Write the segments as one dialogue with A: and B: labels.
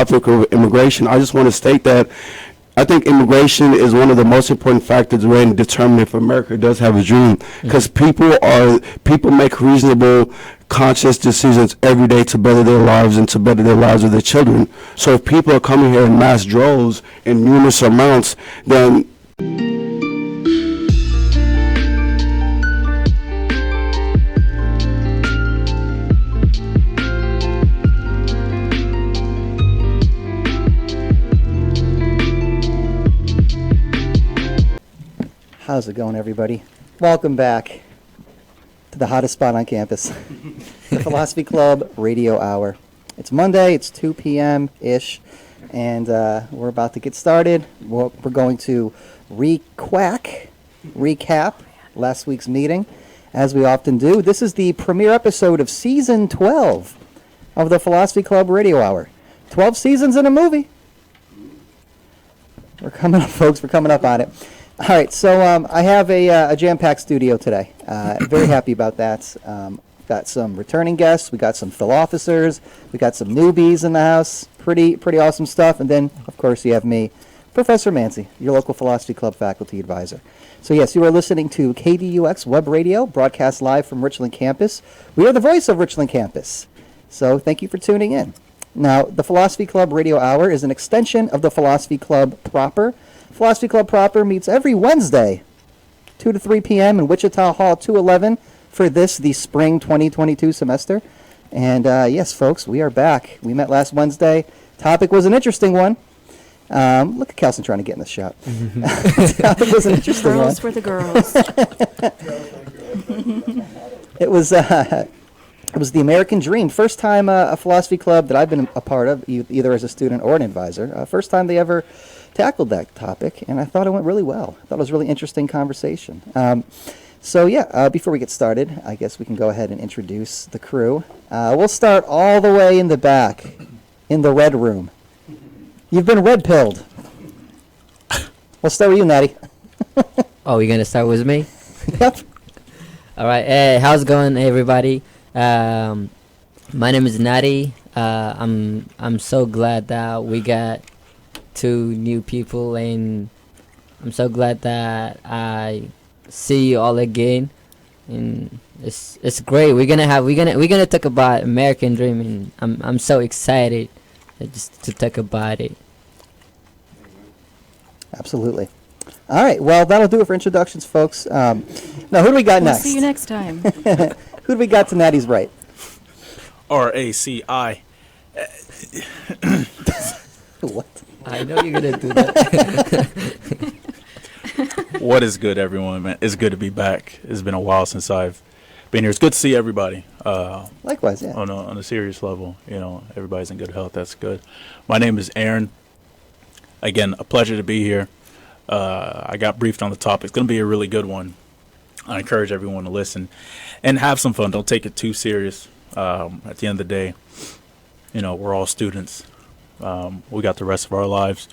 A: topic of immigration, I just want to state that I think immigration is one of the most important factors in determining if America does have a dream, because people make reasonable, conscious decisions every day to better their lives and to better their lives of their children. So if people are coming here in mass droves in numerous amounts, then
B: How's it going, everybody? Welcome back to the hottest spot on campus, the Philosophy Club Radio Hour. It's Monday, it's 2 p.m.-ish, and we're about to get started. We're going to recap last week's meeting, as we often do. This is the premiere episode of Season 12 of the Philosophy Club Radio Hour. 12 seasons in a movie. We're coming up, folks. We're coming up on it. All right, so I have a jam-packed studio today. Very happy about that. Got some returning guests. We got some Phil officers. We got some newbies in the house. Pretty awesome stuff. And then, of course, you have me, Professor Mancy, your local Philosophy Club faculty advisor. So, yes, you are listening to KDUX Web Radio, broadcast live from Richland Campus. We are the voice of Richland Campus. So thank you for tuning in. Now, the Philosophy Club Radio Hour is an extension of the Philosophy Club proper. Philosophy Club proper meets every Wednesday, 2 to 3 p.m. in Wichita Hall 211 for the spring 2022 semester. And yes, folks, we are back. We met last Wednesday. Topic was an interesting one. Look at Kelson trying to get in the shot. Topic was an interesting one.
C: Girls for the girls.
B: It was the American Dream. First time a Philosophy Club that I've been a part of, either as a student or an advisor. First time they ever tackled that topic, and I thought it went really well. I thought it was a really interesting conversation. So yeah, before we get started, I guess we can go ahead and introduce the crew. We'll start all the way in the back, in the red room. You've been red-pilled. We'll start with you, Natty.
D: Oh, you're gonna start with me?
B: Yep.
D: All right. Hey, how's it going, everybody? My name is Natty. I'm so glad that we got 2 new people, and I'm so glad that I see you all again. And it's great. We're gonna talk about American Dream, and I'm so excited just to talk about it.
B: Absolutely. All right. Well, that'll do it for introductions, folks. Now, who do we got next?
C: See you next time.
B: Who do we got to Natty's right?
E: RACI.
B: What?
D: I know you're gonna do that.
E: What is good, everyone? Man, it's good to be back. It's been a while since I've been here. It's good to see everybody.
B: Likewise, yeah.
E: On a serious level, everybody's in good health. That's good. My name is Aaron. Again, a pleasure to be here. I got briefed on the topic. It's going to be a really good one. I encourage everyone to listen and have some fun. Don't take it too serious. At the end of the day, we're all students. We got the rest of our lives.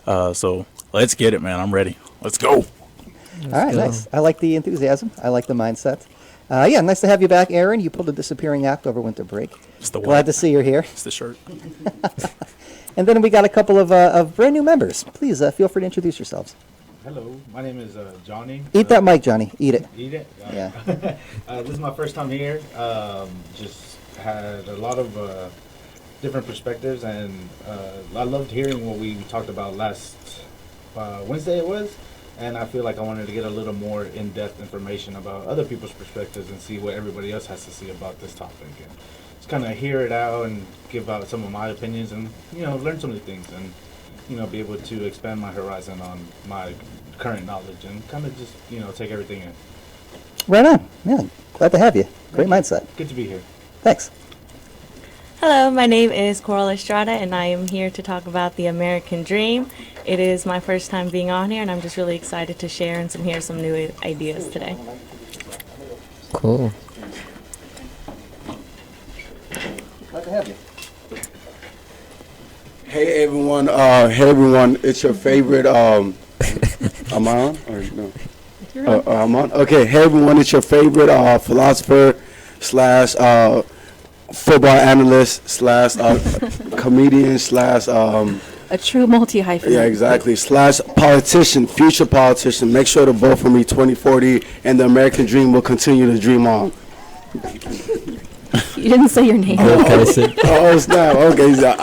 E: So let's get it, man. I'm ready. Let's go.
B: All right, nice. I like the enthusiasm. I like the mindset. Yeah, nice to have you back, Aaron. You pulled a disappearing act over winter break. Glad to see you're here.
E: It's the shirt.
B: And then we got a couple of brand new members. Please feel free to introduce yourselves.
F: Hello, my name is Johnny.
B: Eat that mic, Johnny. Eat it.
F: Eat it?
B: Yeah.
F: This is my first time here. Just had a lot of different perspectives, and I loved hearing what we talked about last Wednesday it was, and I feel like I wanted to get a little more in-depth information about other people's perspectives and see what everybody else has to see about this topic, and just kind of hear it out and give out some of my opinions, and learn some new things, and be able to expand my horizon on my current knowledge, and kind of just take everything in.
B: Right on. Yeah, glad to have you. Great mindset.
F: Good to be here.
B: Thanks.
G: Hello, my name is Coral Estrada, and I am here to talk about the American Dream. It is my first time being on here, and I'm just really excited to share and hear some new ideas today.
D: Cool.
B: Glad to have you.
A: hey everyone, it's your favorite, am I on or no? I'm on? Okay, hey everyone, it's your favorite philosopher slash football analyst slash comedian slash
C: A true multi-hyphenate.
A: yeah, exactly, slash politician, future politician. Make sure to vote for me 2040, and the American dream will continue to dream on.
C: You didn't say your name.
D: Okay, so
A: Oh snap! Okay, so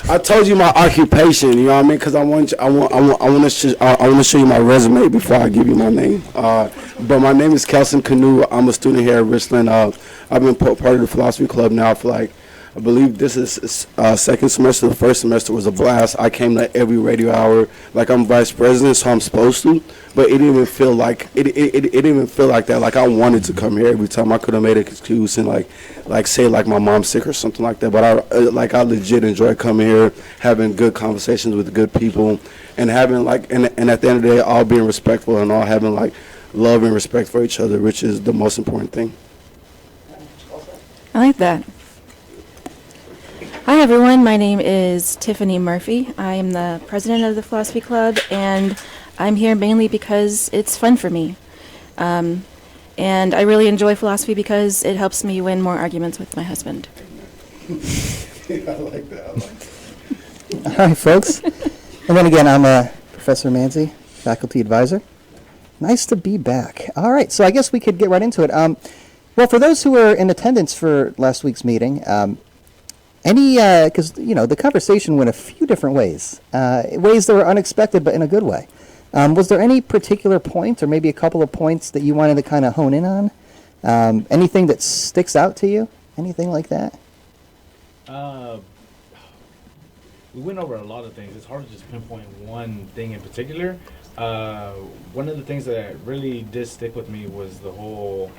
A: I told you my occupation. You know what I mean? Because I want to show you my resume before I give you my name. But my name is Kelson Canoe. I'm a student here at Richland. I've been part of the philosophy club now for like, I believe this is second semester. The first semester was a blast. I came to every radio hour. Like I'm vice president, so I'm supposed to. But it didn't even feel like it didn't even feel like that. Like I wanted to come here every time. I could have made an excuse and like say like my mom's sick or something like that. But I legit enjoy coming here, having good conversations with good people, and having like and at the end of the day, all being respectful and all having like love and respect for each other, which is the most important thing.
C: I like that. Hi, everyone. My name is Tiffany Murphy. I am the president of the Philosophy Club, and I'm here mainly because it's fun for me. And I really enjoy philosophy because it helps me win more arguments with my husband.
A: I like that.
B: All right, folks. And then again, I'm Professor Manzi, faculty advisor. Nice to be back. All right, so I guess we could get right into it. Well, for those who were in attendance for last week's meeting, because, the conversation went a few different ways, ways that were unexpected, but in a good way. Was there any particular point or maybe a couple of points that you wanted to kind of hone in on? Anything that sticks out to you? Anything like that?
F: We went over a lot of things. It's hard to just pinpoint one thing in particular. One of the things that really did stick with me was the whole...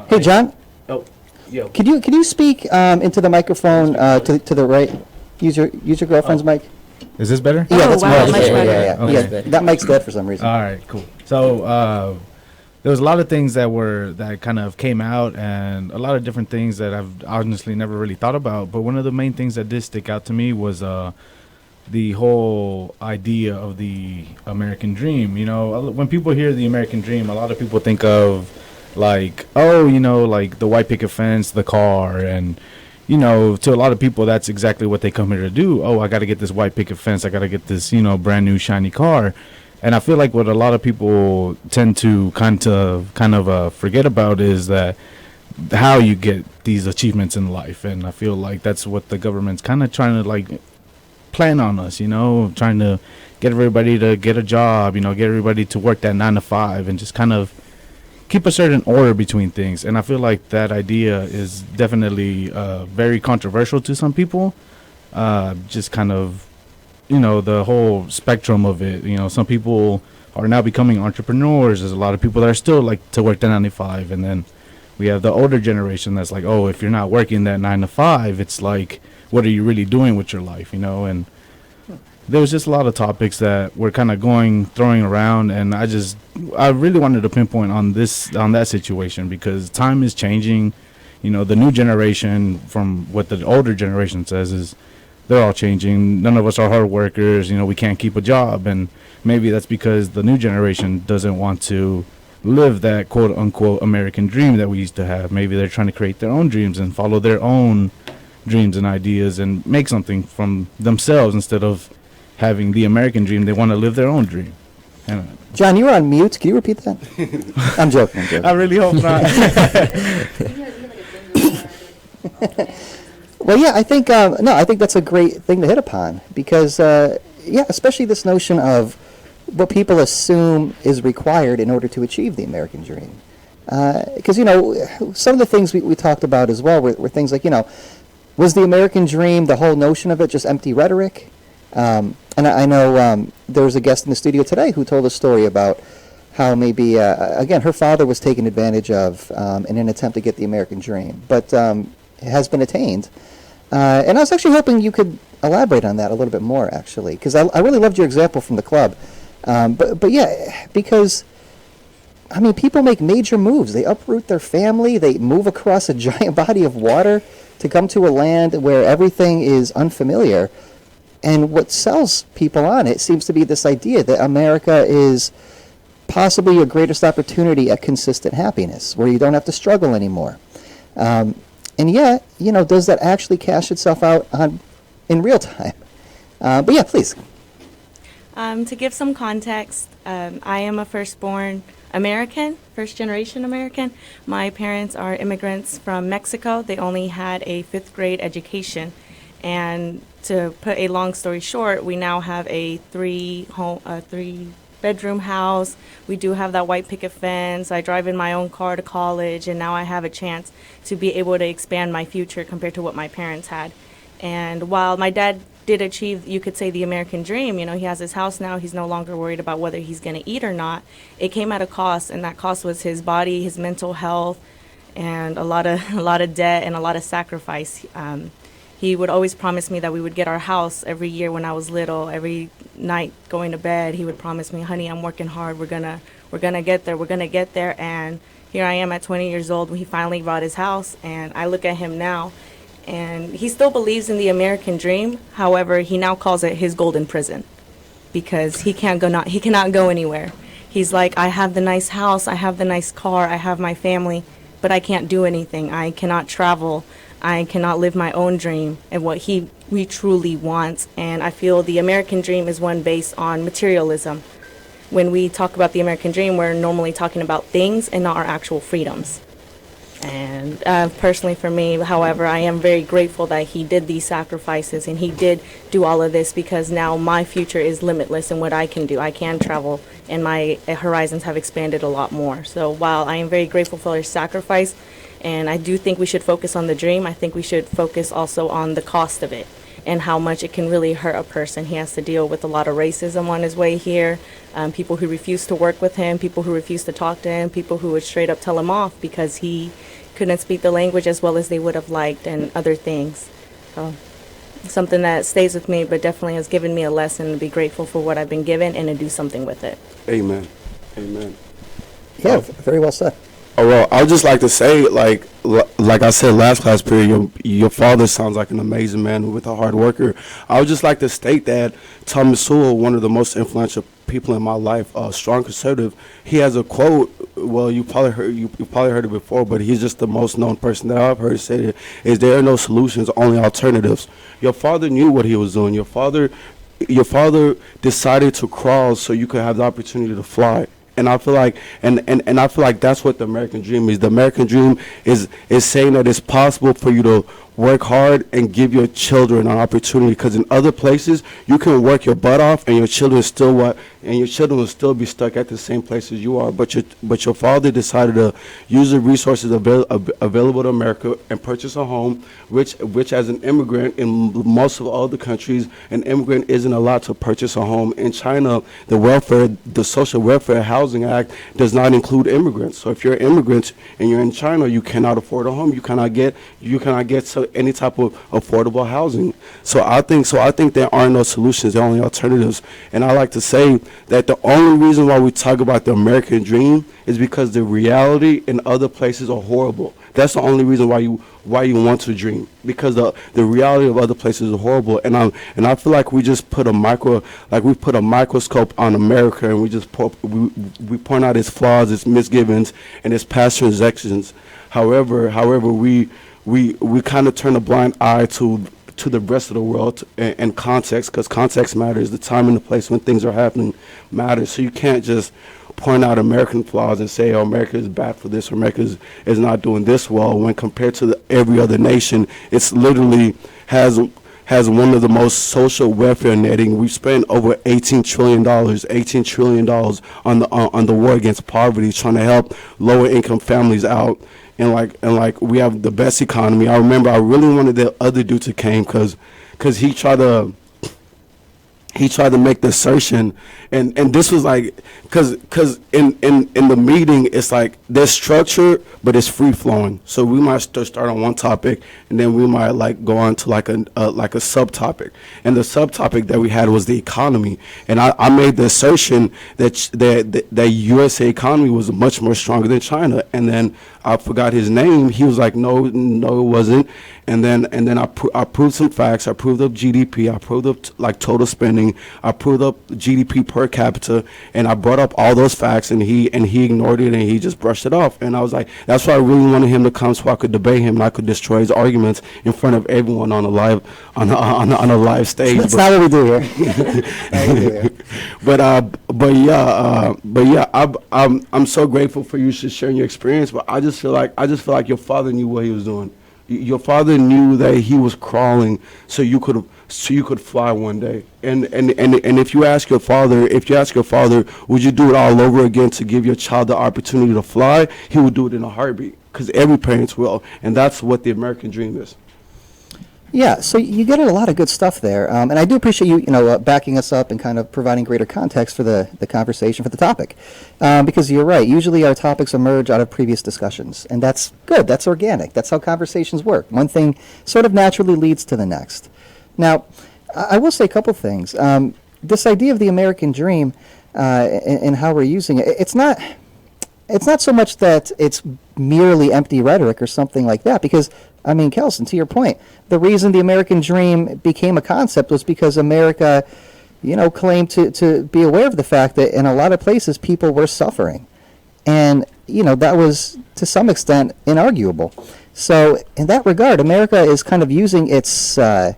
B: Hey, John?
F: Oh, yo.
B: Could you speak into the microphone to the right? Use your girlfriend's mic.
H: Is this better?
B: Yeah, that's
C: wow,
B: much
C: much
B: better.
C: better.
B: Yeah.
H: Okay.
B: That mic's dead for some reason.
H: All right, cool. So there was a lot of things that kind of came out, and a lot of different things that I've honestly never really thought about. But one of the main things that did stick out to me was the whole idea of the American dream. When people hear the American dream, a lot of people think of like, like the white picket fence, the car, and to a lot of people, that's exactly what they come here to do. Oh, I got to get this white picket fence. I got to get this, brand new shiny car. And I feel like what a lot of people tend to kind of forget about is that how you get these achievements in life. And I feel like that's what the government's kind of trying to like plan on us, trying to get everybody to get a job, get everybody to work that 9 to 5 and just kind of keep a certain order between things. And I feel like that idea is definitely very controversial to some people. Just kind of, the whole spectrum of it. Some people are now becoming entrepreneurs. There's a lot of people that are still like to work the 9 to 5. And then we have the older generation that's like, oh, if you're not working that 9 to 5, it's like, what are you really doing with your life, And there was just a lot of topics that were kind of throwing around, and I really wanted to pinpoint on that situation because time is changing. The new generation, from what the older generation says, is they're all changing. None of us are hard workers. We can't keep a job, and maybe that's because the new generation doesn't want to live that quote unquote American dream that we used to have. Maybe they're trying to create their own dreams and follow their own dreams and ideas and make something from themselves instead of having the American dream. They want to live their own dream.
B: John, you were on mute. Can you repeat that? I'm joking.
H: I really hope not.
B: Well, yeah, I think I think that's a great thing to hit upon because especially this notion of what people assume is required in order to achieve the American dream. Because some of the things we talked about as well were things like was the American dream, the whole notion of it, just empty rhetoric? And I know there was a guest in the studio today who told a story about how maybe, again, her father was taken advantage of in an attempt to get the American dream, but has been attained. And I was actually hoping you could elaborate on that a little bit more, actually, because I really loved your example from the club. But yeah, because, people make major moves. They uproot their family. They move across a giant body of water to come to a land where everything is unfamiliar. And what sells people on it seems to be this idea that America is possibly your greatest opportunity at consistent happiness, where you don't have to struggle anymore. And yet, does that actually cash itself out in real time? But yeah, please.
G: To give some context, I am a firstborn American, first generation American. My parents are immigrants from Mexico. They only had a 5th grade education. And to put a long story short, we now have a 3-bedroom house. We do have that white picket fence. I drive in my own car to college, and now I have a chance to be able to expand my future compared to what my parents had. And while my dad did achieve, you could say, the American dream, he has his house now, he's no longer worried about whether he's going to eat or not. It came at a cost, and that cost was his body, his mental health, and a lot of debt and a lot of sacrifice. He would always promise me that we would get our house every year when I was little. Every night going to bed, he would promise me, honey, I'm working hard. We're gonna get there. We're gonna get there. And here I am at 20 years old when he finally bought his house. And I look at him now, and he still believes in the American dream. However, he now calls it his golden prison because he cannot go anywhere. He's like, I have the nice house, I have the nice car, I have my family, but I can't do anything. I cannot travel. I cannot live my own dream and what we truly want. And I feel the American dream is one based on materialism. When we talk about the American dream, we're normally talking about things and not our actual freedoms. And personally for me, however, I am very grateful that he did these sacrifices and he did do all of this because now my future is limitless in what I can do. I can travel and my horizons have expanded a lot more. So while I am very grateful for his sacrifice, and I do think we should focus on the dream, I think we should focus also on the cost of it and how much it can really hurt a person. He has to deal with a lot of racism on his way here, people who refuse to work with him, people who refuse to talk to him, people who would straight up tell him off because he couldn't speak the language as well as they would have liked, and other things. So something that stays with me, but definitely has given me a lesson to be grateful for what I've been given and to do something with it.
A: Amen. Amen.
B: Yeah, very well said.
A: Oh, well, I would just like to say, like I said last class period, your father sounds like an amazing man with a hard worker. I would just like to state that Thomas Sowell, one of the most influential people in my life, strong conservative, he has a quote. Well, you probably heard it before, but he's just the most known person that I've heard say it. Is there are no solutions, only alternatives. Your father knew what he was doing. Your father decided to crawl so you could have the opportunity to fly. And I feel like, and I feel like that's what the American dream is. The American dream is saying that it's possible for you to work hard and give your children an opportunity. Because in other places, you can work your butt off, and your children will still be stuck at the same place as you are. But your father decided to use the resources available to America and purchase a home, which as an immigrant in most of all the countries, an immigrant isn't allowed to purchase a home. In China, the Social Welfare Housing Act does not include immigrants. So if you're an immigrant and you're in China, you cannot afford a home. You cannot get any type of affordable housing. So I think there are no solutions, there are only alternatives. And I like to say that the only reason why we talk about the American dream is because the reality in other places are horrible. That's the only reason why you want to dream, because the reality of other places is horrible. And I feel like we just put a microscope on America, and we point out its flaws, its misgivings, and its past transactions. However, we kind of turn a blind eye to the rest of the world and context, because context matters. The time and the place when things are happening matters. So you can't just point out American flaws and say, oh, America is bad for this, or America is not doing this well, when compared to every other nation, it's literally has one of the most social welfare netting. We spend over $18 trillion on the war against poverty, trying to help lower income families out. And we have the best economy. I remember I really wanted the other dude to came because he tried to make the assertion, and this was like, because in the meeting it's like there's structure but it's free flowing. So we might start on one topic, and then we might like go on to like a subtopic, and the subtopic that we had was the economy, and I made the assertion that USA economy was much more stronger than China, and then I forgot his name. He was like, no, it wasn't. And then I proved some facts. I proved up GDP. I proved up like total spending. I proved up GDP per capita, and I brought up all those facts, and he ignored it, and he just brushed it off. And I was like, that's why I really wanted him to come so I could debate him and I could destroy his arguments in front of everyone on a live stage.
B: That's not what we do here. Not what we do here.
A: But yeah, I'm so grateful for you sharing your experience. But I just feel like your father knew what he was doing. Your father knew that he was crawling so you could fly one day. And if you ask your father, would you do it all over again to give your child the opportunity to fly? He would do it in a heartbeat, because every parent will, and that's what the American dream is.
B: Yeah, so you get a lot of good stuff there, and I do appreciate you, backing us up and kind of providing greater context for the conversation, for the topic, because you're right. Usually our topics emerge out of previous discussions, and that's good. That's organic. That's how conversations work. One thing sort of naturally leads to the next. Now, I will say a couple things. This idea of the American dream and how we're using it, it's not so much that it's merely empty rhetoric or something like that, because, I mean, Kelson, to your point, the reason the American dream became a concept was because America, claimed to be aware of the fact that in a lot of places people were suffering. And, that was, to some extent, inarguable. So, in that regard, America is kind of using its, I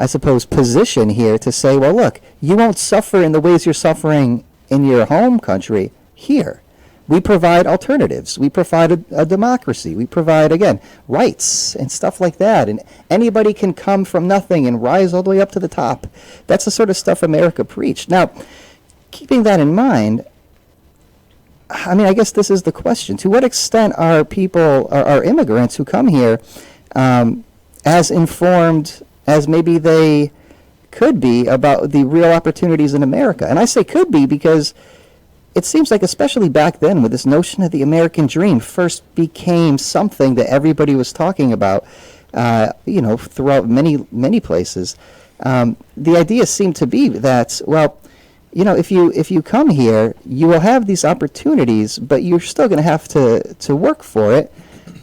B: suppose, position here to say, well, look, you won't suffer in the ways you're suffering in your home country here. We provide alternatives. We provide a democracy. We provide, again, rights and stuff like that. And anybody can come from nothing and rise all the way up to the top. That's the sort of stuff America preached. Now, keeping that in mind, I mean, I guess this is the question. To what extent are immigrants who come here as informed as maybe they could be about the real opportunities in America? And I say could be because it seems like, especially back then, when this notion of the American dream first became something that everybody was talking about, throughout many places, the idea seemed to be that, well, if you come here, you will have these opportunities, but you're still going to have to work for it.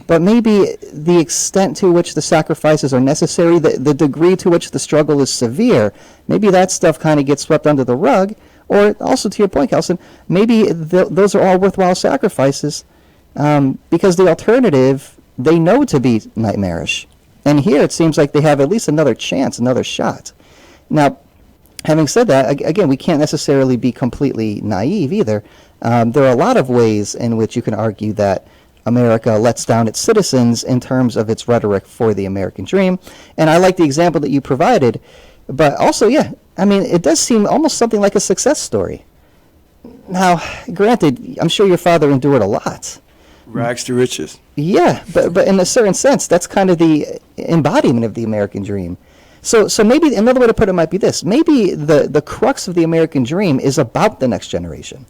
B: But maybe the extent to which the sacrifices are necessary, the degree to which the struggle is severe, maybe that stuff kind of gets swept under the rug. Or also, to your point, Kelson, maybe those are all worthwhile sacrifices because the alternative they know to be nightmarish. And here it seems like they have at least another chance, another shot. Now, having said that, again, we can't necessarily be completely naive either. There are a lot of ways in which you can argue that America lets down its citizens in terms of its rhetoric for the American dream. And I like the example that you provided. But also, yeah, I mean, it does seem almost something like a success story. Now, granted, I'm sure your father endured a lot.
A: Rags to riches.
B: Yeah, but in a certain sense, that's kind of the embodiment of the American dream. So maybe another way to put it might be this. Maybe the crux of the American dream is about the next generation.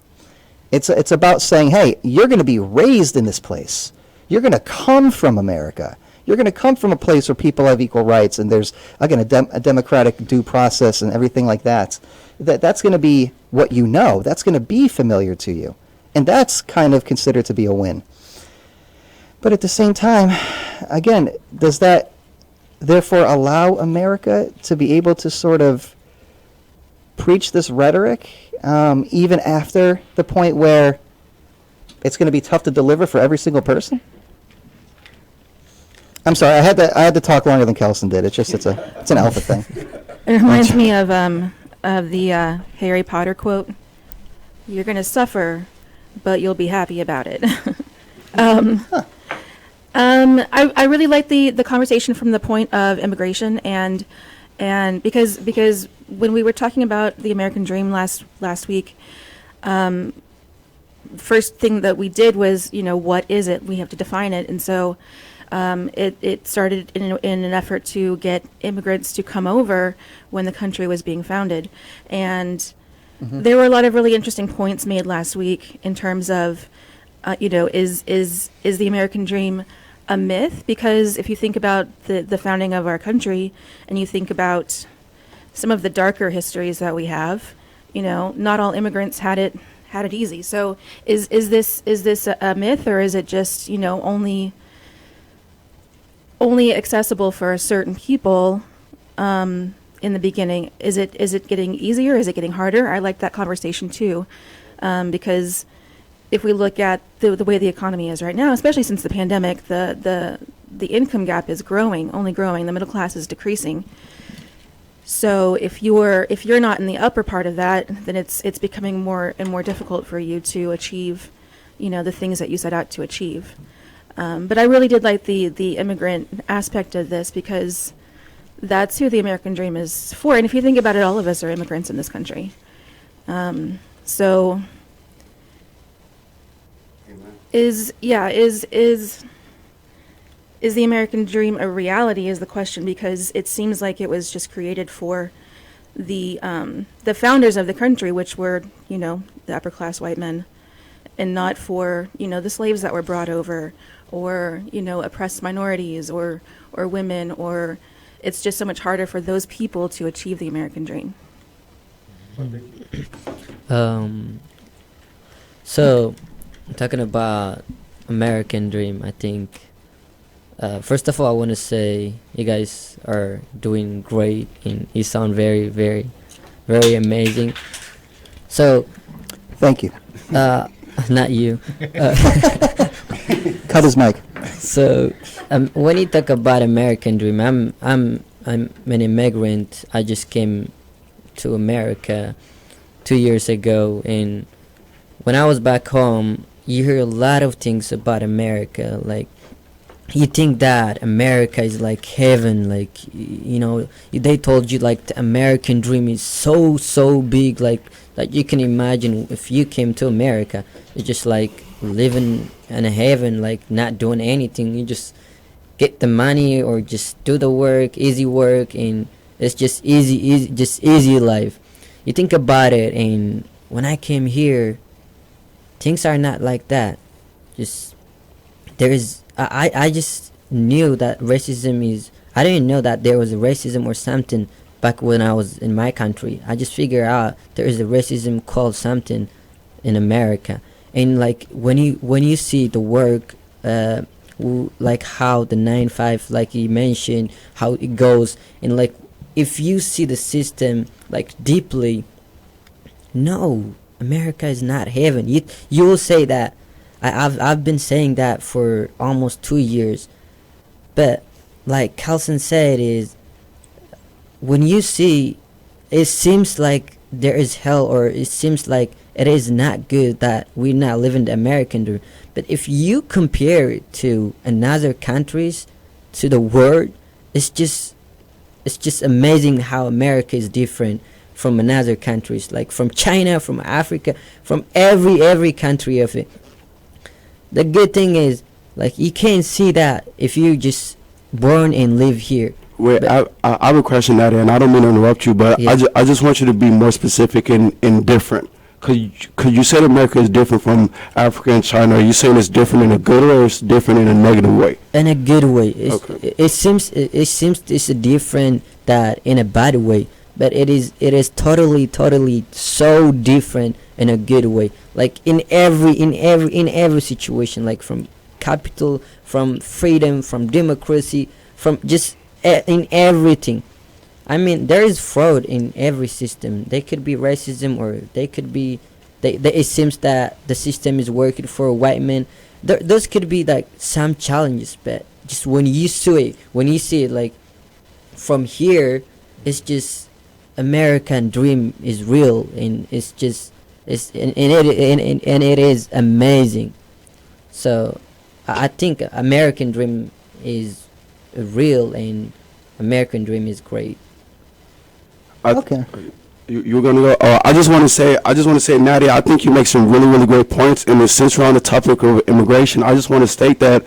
B: It's about saying, hey, you're going to be raised in this place. You're going to come from America. You're going to come from a place where people have equal rights and there's, again, a democratic due process and everything like that. That's going to be what you know. That's going to be familiar to you. And that's kind of considered to be a win. But at the same time, again, does that therefore allow America to be able to sort of preach this rhetoric even after the point where it's going to be tough to deliver for every single person? I'm sorry, I had to talk longer than Kelson did. It's an alpha thing.
C: It reminds me of the Harry Potter quote, "You're going to suffer, but you'll be happy about it." I really like the conversation from the point of immigration and because when we were talking about the American dream last week, first thing that we did was, what is it? We have to define it. And so it started in an effort to get immigrants to come over when the country was being founded. And there were a lot of really interesting points made last week in terms of, is the American dream a myth? Because if you think about the founding of our country and you think about some of the darker histories that we have, not all immigrants had had it easy. So is this a myth, or is it just, only accessible for certain people in the beginning? Is it getting easier? Is it getting harder? I like that conversation too, because if we look at the way the economy is right now, especially since the pandemic, the income gap is only growing. The middle class is decreasing. So if you're not in the upper part of that, then it's becoming more and more difficult for you to achieve, the things that you set out to achieve. But I really did like the immigrant aspect of this, because that's who the American dream is for. And if you think about it, all of us are immigrants in this country. So is the American dream a reality is the question, because it seems like it was just created for the founders of the country, which were, the upper class white men, and not for, the slaves that were brought over, or, oppressed minorities or women, or it's just so much harder for those people to achieve the American dream.
D: So talking about American dream, I think first of all, I want to say you guys are doing great, and you sound very, very, very amazing. So,
B: Thank you.
D: not you.
B: Cut his mic.
D: So, when you talk about American dream, I'm an immigrant. I just came to America 2 years ago, and when I was back home, you hear a lot of things about America, like. You think that America is like heaven, like, they told you like the American dream is so big, like you can imagine if you came to America, it's just like living in a heaven, like not doing anything. You just get the money or just do the work, easy work, and it's just easy life. You think about it, and when I came here, things are not like that. I just knew that racism is. I didn't know that there was a racism or something back when I was in my country. I just figured out there is a racism called something in America. And like when you see the work, like how the 9-5, like you mentioned, how it goes, and like if you see the system like deeply, no, America is not heaven. You will say that. I've been saying that for almost 2 years, but like Carlson said, is when you see, it seems like there is hell, or it seems like it is not good that we're not living the American dream. But if you compare it to another countries, to the world, it's just amazing how America is different from another countries, like from China, from Africa, from every country of it. The good thing is, like, you can't see that if you just born and live here.
A: Wait, I have a question, Nadia, and I don't mean to interrupt you, but
D: Yeah.
A: I just want you to be more specific and different. Cause you said America is different from Africa and China. Are you saying it's different in a good way, or it's different in a negative way?
D: In a good way.
A: Okay.
D: It seems it's different that in a bad way, but it is totally so different in a good way. Like in every situation, like from capital, from freedom, from democracy, from just in everything. I mean, there is fraud in every system. They could be racism, or they could be. It seems that the system is working for a white man. Those could be like some challenges, but just when you see it like from here, it's just American dream is real, and it is amazing. So I think American dream is real, and American dream is great.
B: Okay.
A: You're gonna go. I just want to say, Nadia, I think you make some really great points. And since we're on the topic of immigration, I just want to state that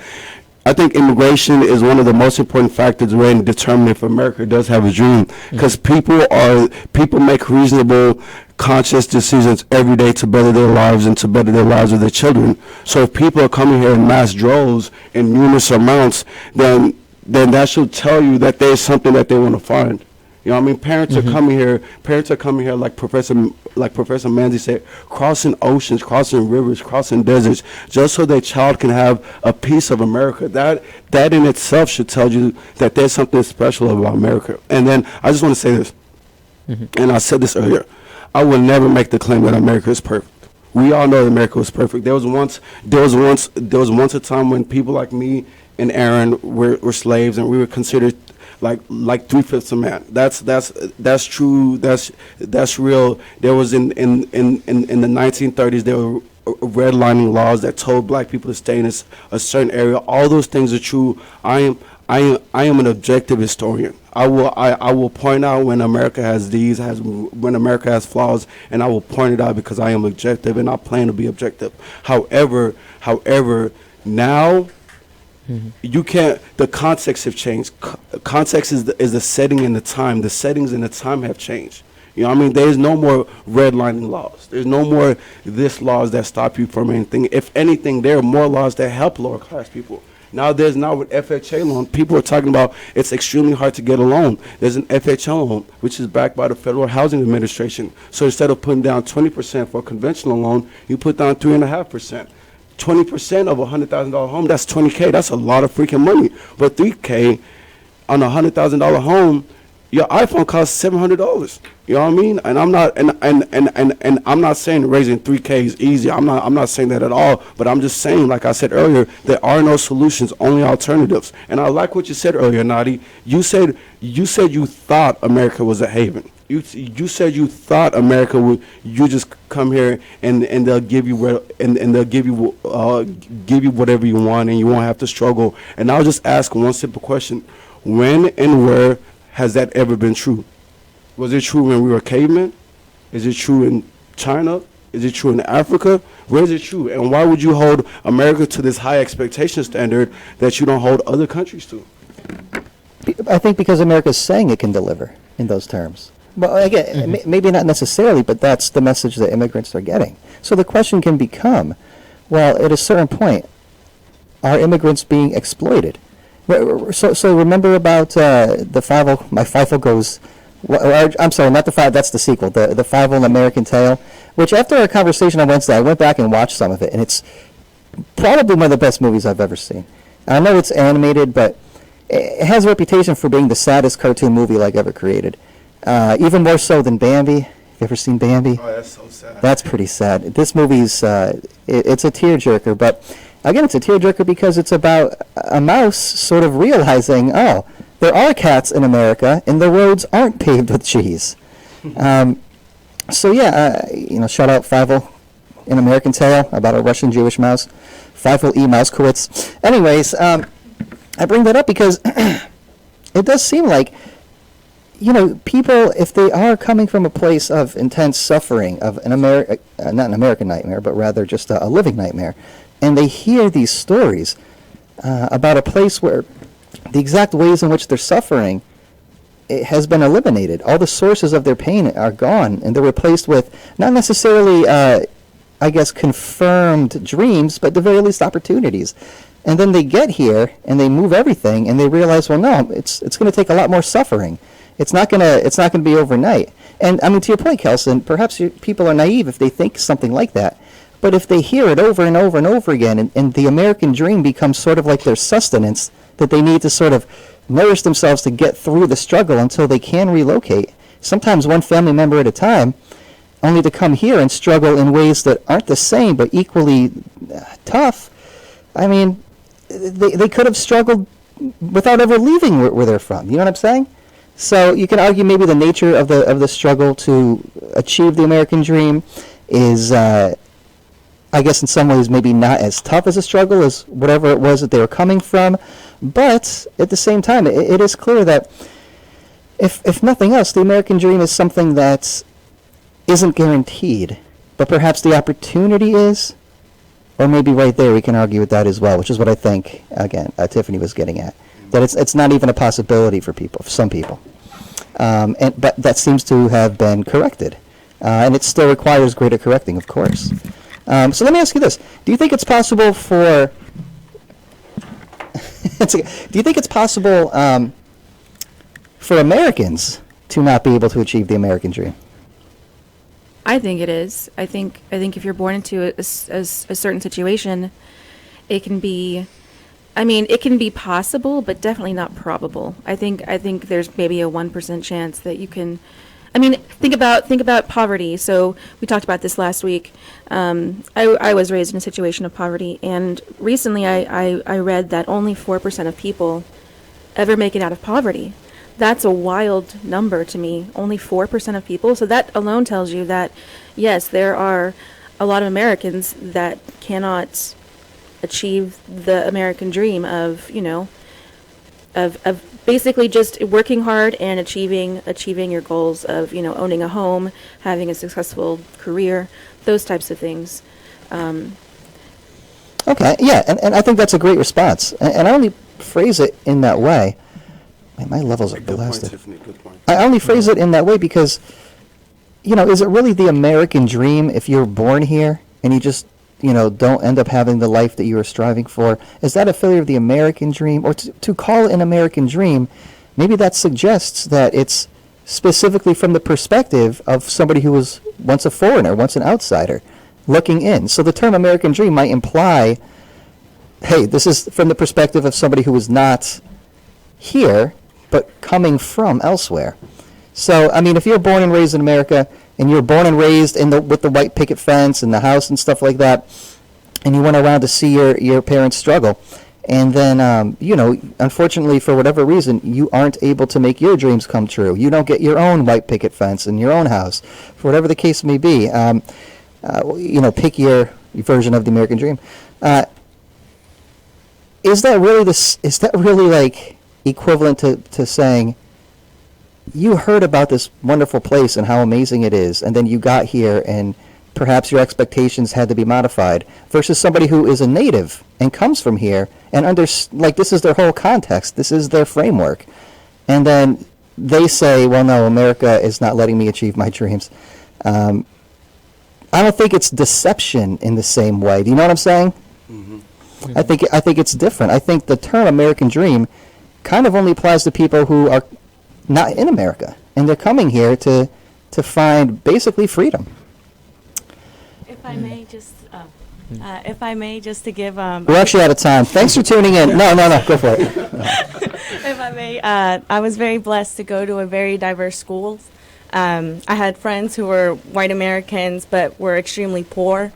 A: I think immigration is one of the most important factors in determining if America does have a dream. Because people make reasonable, conscious decisions every day to better their lives and to better their lives of their children. So if people are coming here in mass droves in numerous amounts, then that should tell you that there's something that they want to find. You know what I mean? Parents are coming here. Parents are coming here, like Professor Manzi said, crossing oceans, crossing rivers, crossing deserts, just so their child can have a piece of America. That in itself should tell you that there's something special about America. And then I just want to say this, and I said this earlier. I will never make the claim that America is perfect. We all know that America was perfect. There was once a time when people like me and Aaron were slaves, and we were considered like 3/5 of man. That's true. That's real. There was in the 1930s there were redlining laws that told black people to stay in a certain area. All those things are true. I am an objective historian. I will point out when America when America has flaws, and I will point it out because I am objective and I plan to be objective. However, now you can't. The context have changed. Context is the setting and the time. The settings and the time have changed. You know what I mean? There's no more redlining laws. There's no more this laws that stop you from anything. If anything, there are more laws that help lower class people. Now with FHA loan, people are talking about it's extremely hard to get a loan. There's an FHA loan, which is backed by the Federal Housing Administration. So instead of putting down 20% for a conventional loan, you put down 3.5%. 20% of a $100,000 home, that's $20K. That's a lot of freaking money. But $3K on a $100,000 home, your iPhone costs $700. You know what I mean? And I'm not and I'm not saying raising $3K is easy. I'm not saying that at all. But I'm just saying, like I said earlier, there are no solutions, only alternatives. And I like what you said earlier, Nadi. You said you thought America was a haven. You said you thought America would. You just come here and they'll give you and they'll give you whatever you want, and you won't have to struggle. And I'll just ask one simple question: when and where has that ever been true? Was it true when we were cavemen? Is it true in China? Is it true in Africa? Where is it true? And why would you hold America to this high expectation standard that you don't hold other countries to?
B: I think because America's saying it can deliver in those terms. Well, again, maybe not necessarily, but that's the message that immigrants are getting. So the question can become, well, at a certain point, are immigrants being exploited? So remember about the 5 my FIFO goes, I'm sorry, not the 5, that's the sequel, the 5 An American Tale, which after our conversation on Wednesday, I went back and watched some of it, and it's probably one of the best movies I've ever seen. I know it's animated, but it has a reputation for being the saddest cartoon movie like ever created. Even more so than Bambi. Have you ever seen Bambi?
A: Oh, that's so sad.
B: That's pretty sad. This movie's, it's a tearjerker, but again, it's a tearjerker because it's about a mouse sort of realizing, oh, there are cats in America, and the roads aren't paved with cheese. So yeah, shout out 5 An American Tale about a Russian Jewish mouse. 5 E. Mousekowitz. Anyways, I bring that up because it does seem like, people, if they are coming from a place of intense suffering, of an not an American nightmare, but rather just a living nightmare, and they hear these stories about a place where the exact ways in which they're suffering it has been eliminated. All the sources of their pain are gone, and they're replaced with not necessarily, confirmed dreams, but at the very least opportunities. And then they get here and they move everything, and they realize, well, no, it's going to take a lot more suffering. It's not gonna be overnight. And I mean, to your point, Kelson, perhaps people are naive if they think something like that. But if they hear it over and over and over again, and the American dream becomes sort of like their sustenance that they need to sort of nourish themselves to get through the struggle until they can relocate, sometimes one family member at a time, only to come here and struggle in ways that aren't the same but equally tough. I mean, they could have struggled without ever leaving where they're from. You know what I'm saying? So you can argue maybe the nature of the struggle to achieve the American dream is, I guess in some ways maybe not as tough as a struggle as whatever it was that they were coming from. But at the same time, it is clear that if nothing else, the American dream is something that isn't guaranteed, but perhaps the opportunity is. Or maybe right there we can argue with that as well, which is what I think, again, Tiffany was getting at. That it's not even a possibility for people, for some people. But that seems to have been corrected. And it still requires greater correcting, of course. So let me ask you this. Do you think it's possible for... do you think it's possible for Americans to not be able to achieve the American dream?
C: I think it is. I think if you're born into a certain situation, it can be, I mean, it can be possible, but definitely not probable. I think there's maybe a 1% chance that you can. I mean, think about poverty. So we talked about this last week. I was raised in a situation of poverty, and recently I read that only 4% of people ever make it out of poverty. That's a wild number to me. Only 4% of people. So that alone tells you that, yes, there are a lot of Americans that cannot achieve the American dream of, of basically just working hard and achieving your goals of, owning a home, having a successful career, those types of things.
B: Okay, yeah, and I think that's a great response. And I only phrase it in that way. Man, my levels are
A: Good point,
B: blasted.
A: Tiffany, good point.
B: I only phrase it in that way because, is it really the American dream if you're born here and you just, don't end up having the life that you were striving for? Is that a failure of the American dream? Or to call it an American dream, maybe that suggests that it's specifically from the perspective of somebody who was once a foreigner, once an outsider, looking in. So the term American dream might imply, hey, this is from the perspective of somebody who was not here, but coming from elsewhere. So, I mean, if you're born and raised in America, and you're born and raised with the white picket fence and the house and stuff like that, and you went around to see your parents struggle, and then, unfortunately, for whatever reason, you aren't able to make your dreams come true. You don't get your own white picket fence in your own house, for whatever the case may be. Pick your version of the American dream. Is that really like equivalent to saying, you heard about this wonderful place and how amazing it is, and then you got here and perhaps your expectations had to be modified, versus somebody who is a native and comes from here and this is their whole context, this is their framework, and then they say, well, no, America is not letting me achieve my dreams. I don't think it's deception in the same way. Do you know what I'm saying?
A: Mm-hmm.
B: I think it's different. I think the term American dream kind of only applies to people who are not in America, and they're coming here to find basically freedom.
G: If I may just to give
B: We're actually out of time. Thanks for tuning in. No, go for it.
G: if I may, I was very blessed to go to a very diverse school. I had friends who were white Americans but were extremely poor,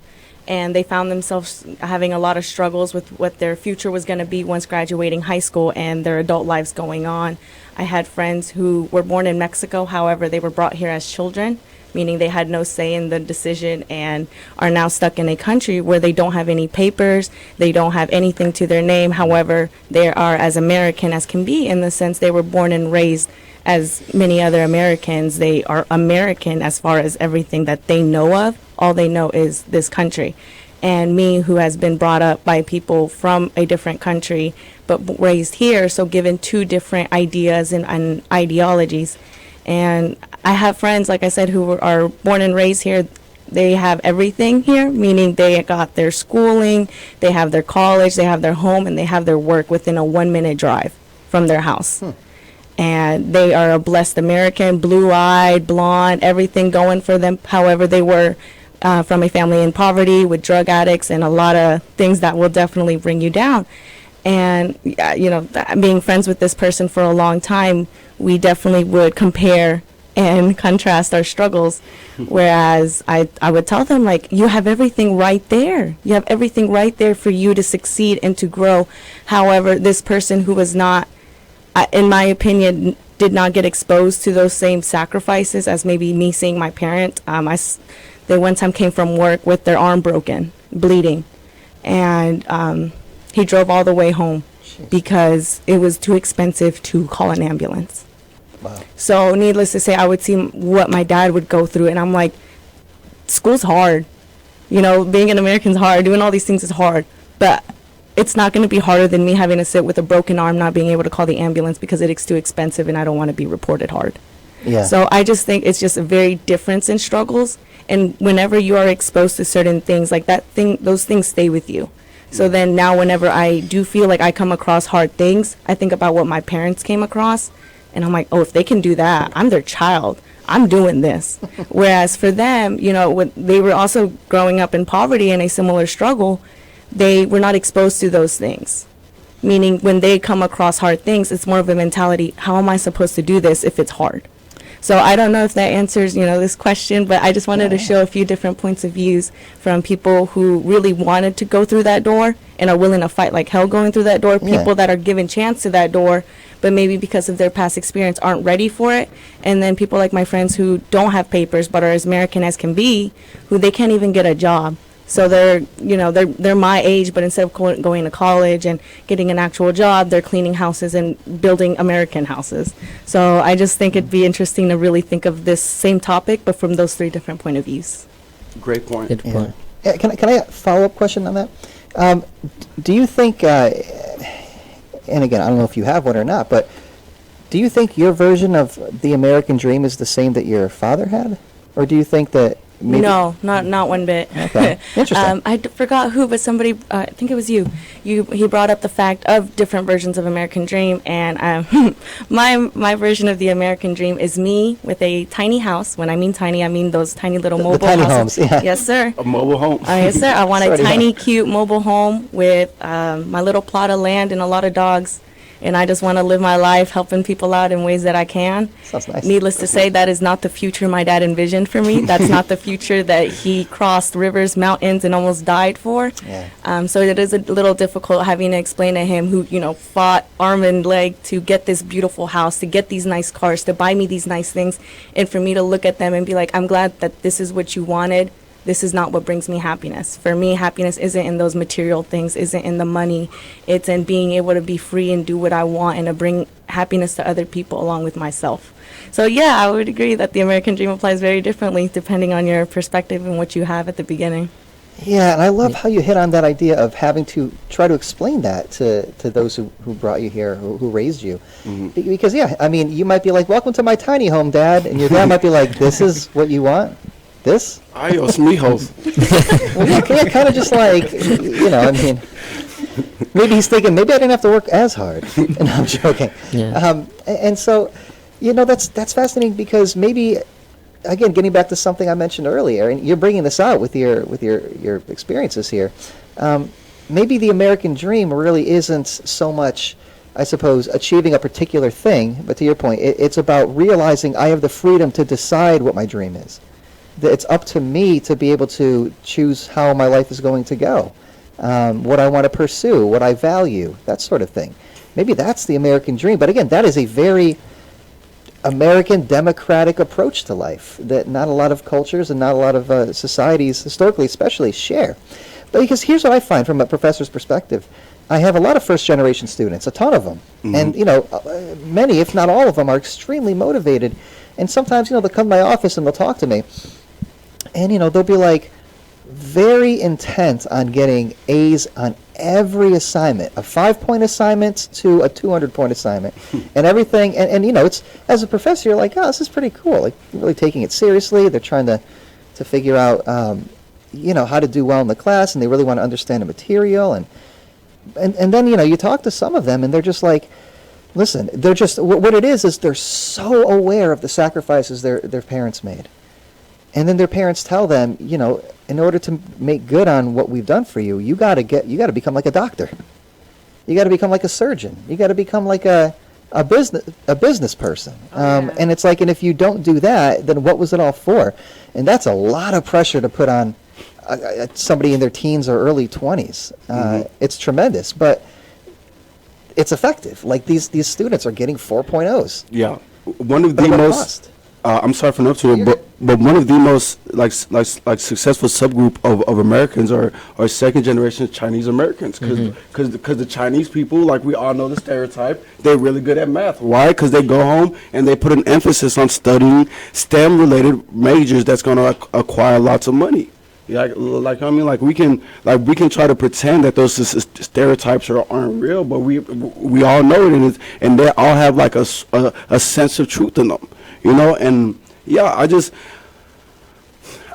G: and they found themselves having a lot of struggles with what their future was going to be once graduating high school and their adult lives going on. I had friends who were born in Mexico, however, they were brought here as children, meaning they had no say in the decision and are now stuck in a country where they don't have any papers, they don't have anything to their name. However, they are as American as can be, in the sense they were born and raised as many other Americans. They are American as far as everything that they know of. All they know is this country. And me, who has been brought up by people from a different country, but raised here, so given two different ideas and ideologies. And I have friends, like I said, who are born and raised here. They have everything here, meaning they got their schooling, they have their college, they have their home, and they have their work within a 1-minute drive from their house. And they are a blessed American, blue-eyed, blonde, everything going for them. However, they were from a family in poverty with drug addicts and a lot of things that will definitely bring you down. And, being friends with this person for a long time, we definitely would compare and contrast our struggles. Whereas I would tell them, like, you have everything right there. You have everything right there for you to succeed and to grow. However, this person who was not, in my opinion, did not get exposed to those same sacrifices as maybe me seeing my parent. They one time came from work with their arm broken, bleeding. And he drove all the way home because it was too expensive to call an ambulance.
B: Wow.
G: So needless to say, I would see what my dad would go through, and I'm like, school's hard. Being an American's hard. Doing all these things is hard. But it's not going to be harder than me having to sit with a broken arm, not being able to call the ambulance because it's too expensive and I don't want to be reported hard.
B: Yeah.
G: So I just think it's just a very difference in struggles. And whenever you are exposed to certain things, like those things stay with you. So then now whenever I do feel like I come across hard things, I think about what my parents came across And I'm like, oh, if they can do that, I'm their child. I'm doing this. Whereas for them, you know, when they were also growing up in poverty and a similar struggle, they were not exposed to those things. Meaning when they come across hard things, it's more of a mentality, how am I supposed to do this if it's hard? So I don't know if that answers, you know, this question, but I just wanted to show a few different points of views from people who really wanted to go through that door and are willing to fight like hell going through that door,
B: Yeah.
G: people that are given chance to that door, but maybe because of their past experience aren't ready for it, and then people like my friends who don't have papers but are as American as can be, who they can't even get a job. So they're, you know, they're my age, but instead of going to college and getting an actual job, they're cleaning houses and building American houses. So I just think it'd be interesting to really think of this same topic, but from those three different point of views.
A: Great point.
D: Good
B: Yeah.
D: point.
B: Yeah, can I follow up question on that? Do you think, and again, I don't know if you have one or not, but do you think your version of the American dream is the same that your father had? Or do you think that maybe...
G: No, not one bit.
B: Okay. Interesting.
G: Forgot who, but somebody, I think it was you. He brought up the fact of different versions of American Dream, and my version of the American Dream is me with a tiny house. When I mean tiny, I mean those tiny little
B: The
G: mobile
B: tiny
G: houses.
B: homes, yeah.
G: Yes, sir.
A: A mobile home.
G: Yes, sir. I want a
B: Sorry,
G: tiny,
B: yeah.
G: cute mobile home with my little plot of land and a lot of dogs. And I just want to live my life helping people out in ways that I can.
B: Sounds nice.
G: Needless to say, that is not the future my dad envisioned for me. That's not the future that he crossed rivers, mountains, and almost died for.
B: Yeah.
G: So it is a little difficult having to explain to him who, you know, fought arm and leg to get this beautiful house, to get these nice cars, to buy me these nice things, and for me to look at them and be like, I'm glad that this is what you wanted. This is not what brings me happiness. For me, happiness isn't in those material things, isn't in the money. It's in being able to be free and do what I want and to bring happiness to other people along with myself. So yeah, I would agree that the American dream applies very differently depending on your perspective and what you have at the beginning.
B: Yeah, and I love how you hit on that idea of having to try to explain that to those who brought you here, who raised you. Because, yeah, I mean, you might be like, welcome to my tiny home, Dad. And your dad might be like, this is what you want? This?
A: Adios, mijos.
B: Well, yeah, kind of just like, you know, I mean, maybe he's thinking, maybe I didn't have to work as hard. And I'm joking.
D: Yeah.
B: And so, you know, that's fascinating because maybe, again, getting back to something I mentioned earlier, and you're bringing this out with your experiences here. Maybe the American dream really isn't so much, I suppose, achieving a particular thing, but to your point, it's about realizing I have the freedom to decide what my dream is. That it's up to me to be able to choose how my life is going to go, what I want to pursue, what I value, that sort of thing. Maybe that's the American dream, but again, that is a very American democratic approach to life that not a lot of cultures and not a lot of societies, historically especially, share. But because here's what I find from a professor's perspective. I have a lot of first-generation students, a ton of them. And, you know, many, if not all of them, are extremely motivated. And sometimes, you know, they'll come to my office and they'll talk to me. And, you know, they'll be like very intent on getting A's on every assignment, a 5-point assignment to a 200-point assignment, and everything. And, you know, it's, as a professor, you're like, oh, this is pretty cool. Like, really taking it seriously. They're trying to figure out, you know, how to do well in the class, and they really want to understand the material. And then, you know, you talk to some of them, and they're just like, listen, they're just, what it is they're so aware of the sacrifices their parents made. And then their parents tell them, you know, in order to make good on what we've done for you, you got to become like a doctor. You got to become like a surgeon. You got to become like a business person. And it's like, and if you don't do that, then what was it all for? And that's a lot of pressure to put on somebody in their teens or early 20s. It's tremendous, but it's effective. Like these students are getting 4.0s.
A: Yeah, one of
B: But
A: the
B: at what
A: most.
B: cost?
A: I'm sorry for interrupting you,
B: You're
A: but one of the most like successful subgroup of Americans are second generation Chinese Americans because the Chinese people, like we all know the stereotype, they're really good at math. Why? Because they go home and they put an emphasis on studying STEM related majors that's going to acquire lots of money. Yeah, like I mean, like we can try to pretend that those stereotypes aren't real, but we all know it, and they all have like a sense of truth in them, you know. And yeah,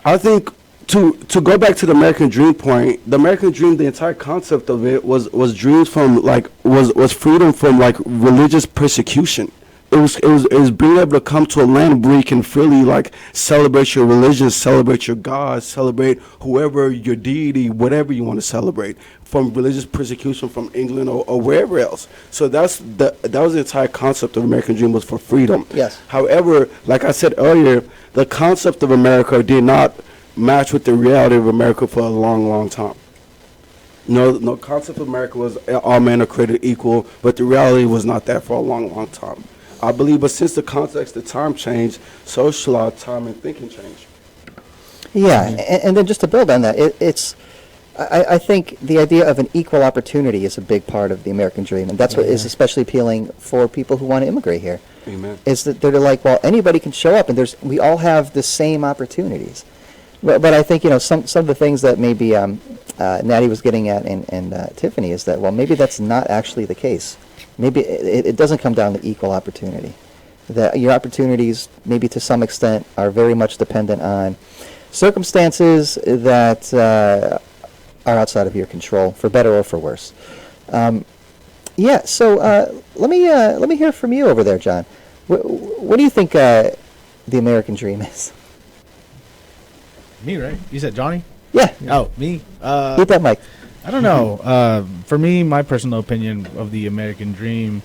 A: I think to go back to the American Dream point, the American Dream, the entire concept of it was dreams from was freedom from like religious persecution. it was being able to come to a land where you can freely like celebrate your religion, celebrate your God, celebrate whoever your deity, whatever you want to celebrate, from religious persecution from England or wherever else. So that was the entire concept of American Dream, was for freedom.
B: Yes.
A: However, like I said earlier, the concept of America did not match with the reality of America for a long, long time. No concept of America was all men are created equal, but the reality was not that for a long, long time. I believe, but since the context of time changed, so shall our time and thinking change.
B: Yeah, and then just to build on that, I think the idea of an equal opportunity is a big part of the American dream, and that's what is especially appealing for people who want to immigrate here.
A: Amen.
B: Is that they're like, well, anybody can show up, and we all have the same opportunities. But I think, some of the things that maybe Natty was getting at and Tiffany is that, well, maybe that's not actually the case. Maybe it doesn't come down to equal opportunity. That your opportunities, maybe to some extent, are very much dependent on circumstances that are outside of your control, for better or for worse. So let me hear from you over there, John. What do you think the American dream is?
H: Me, right? You said Johnny?
B: Yeah.
H: Oh, me?
B: Hit that mic.
H: I don't know. For me, my personal opinion of the American dream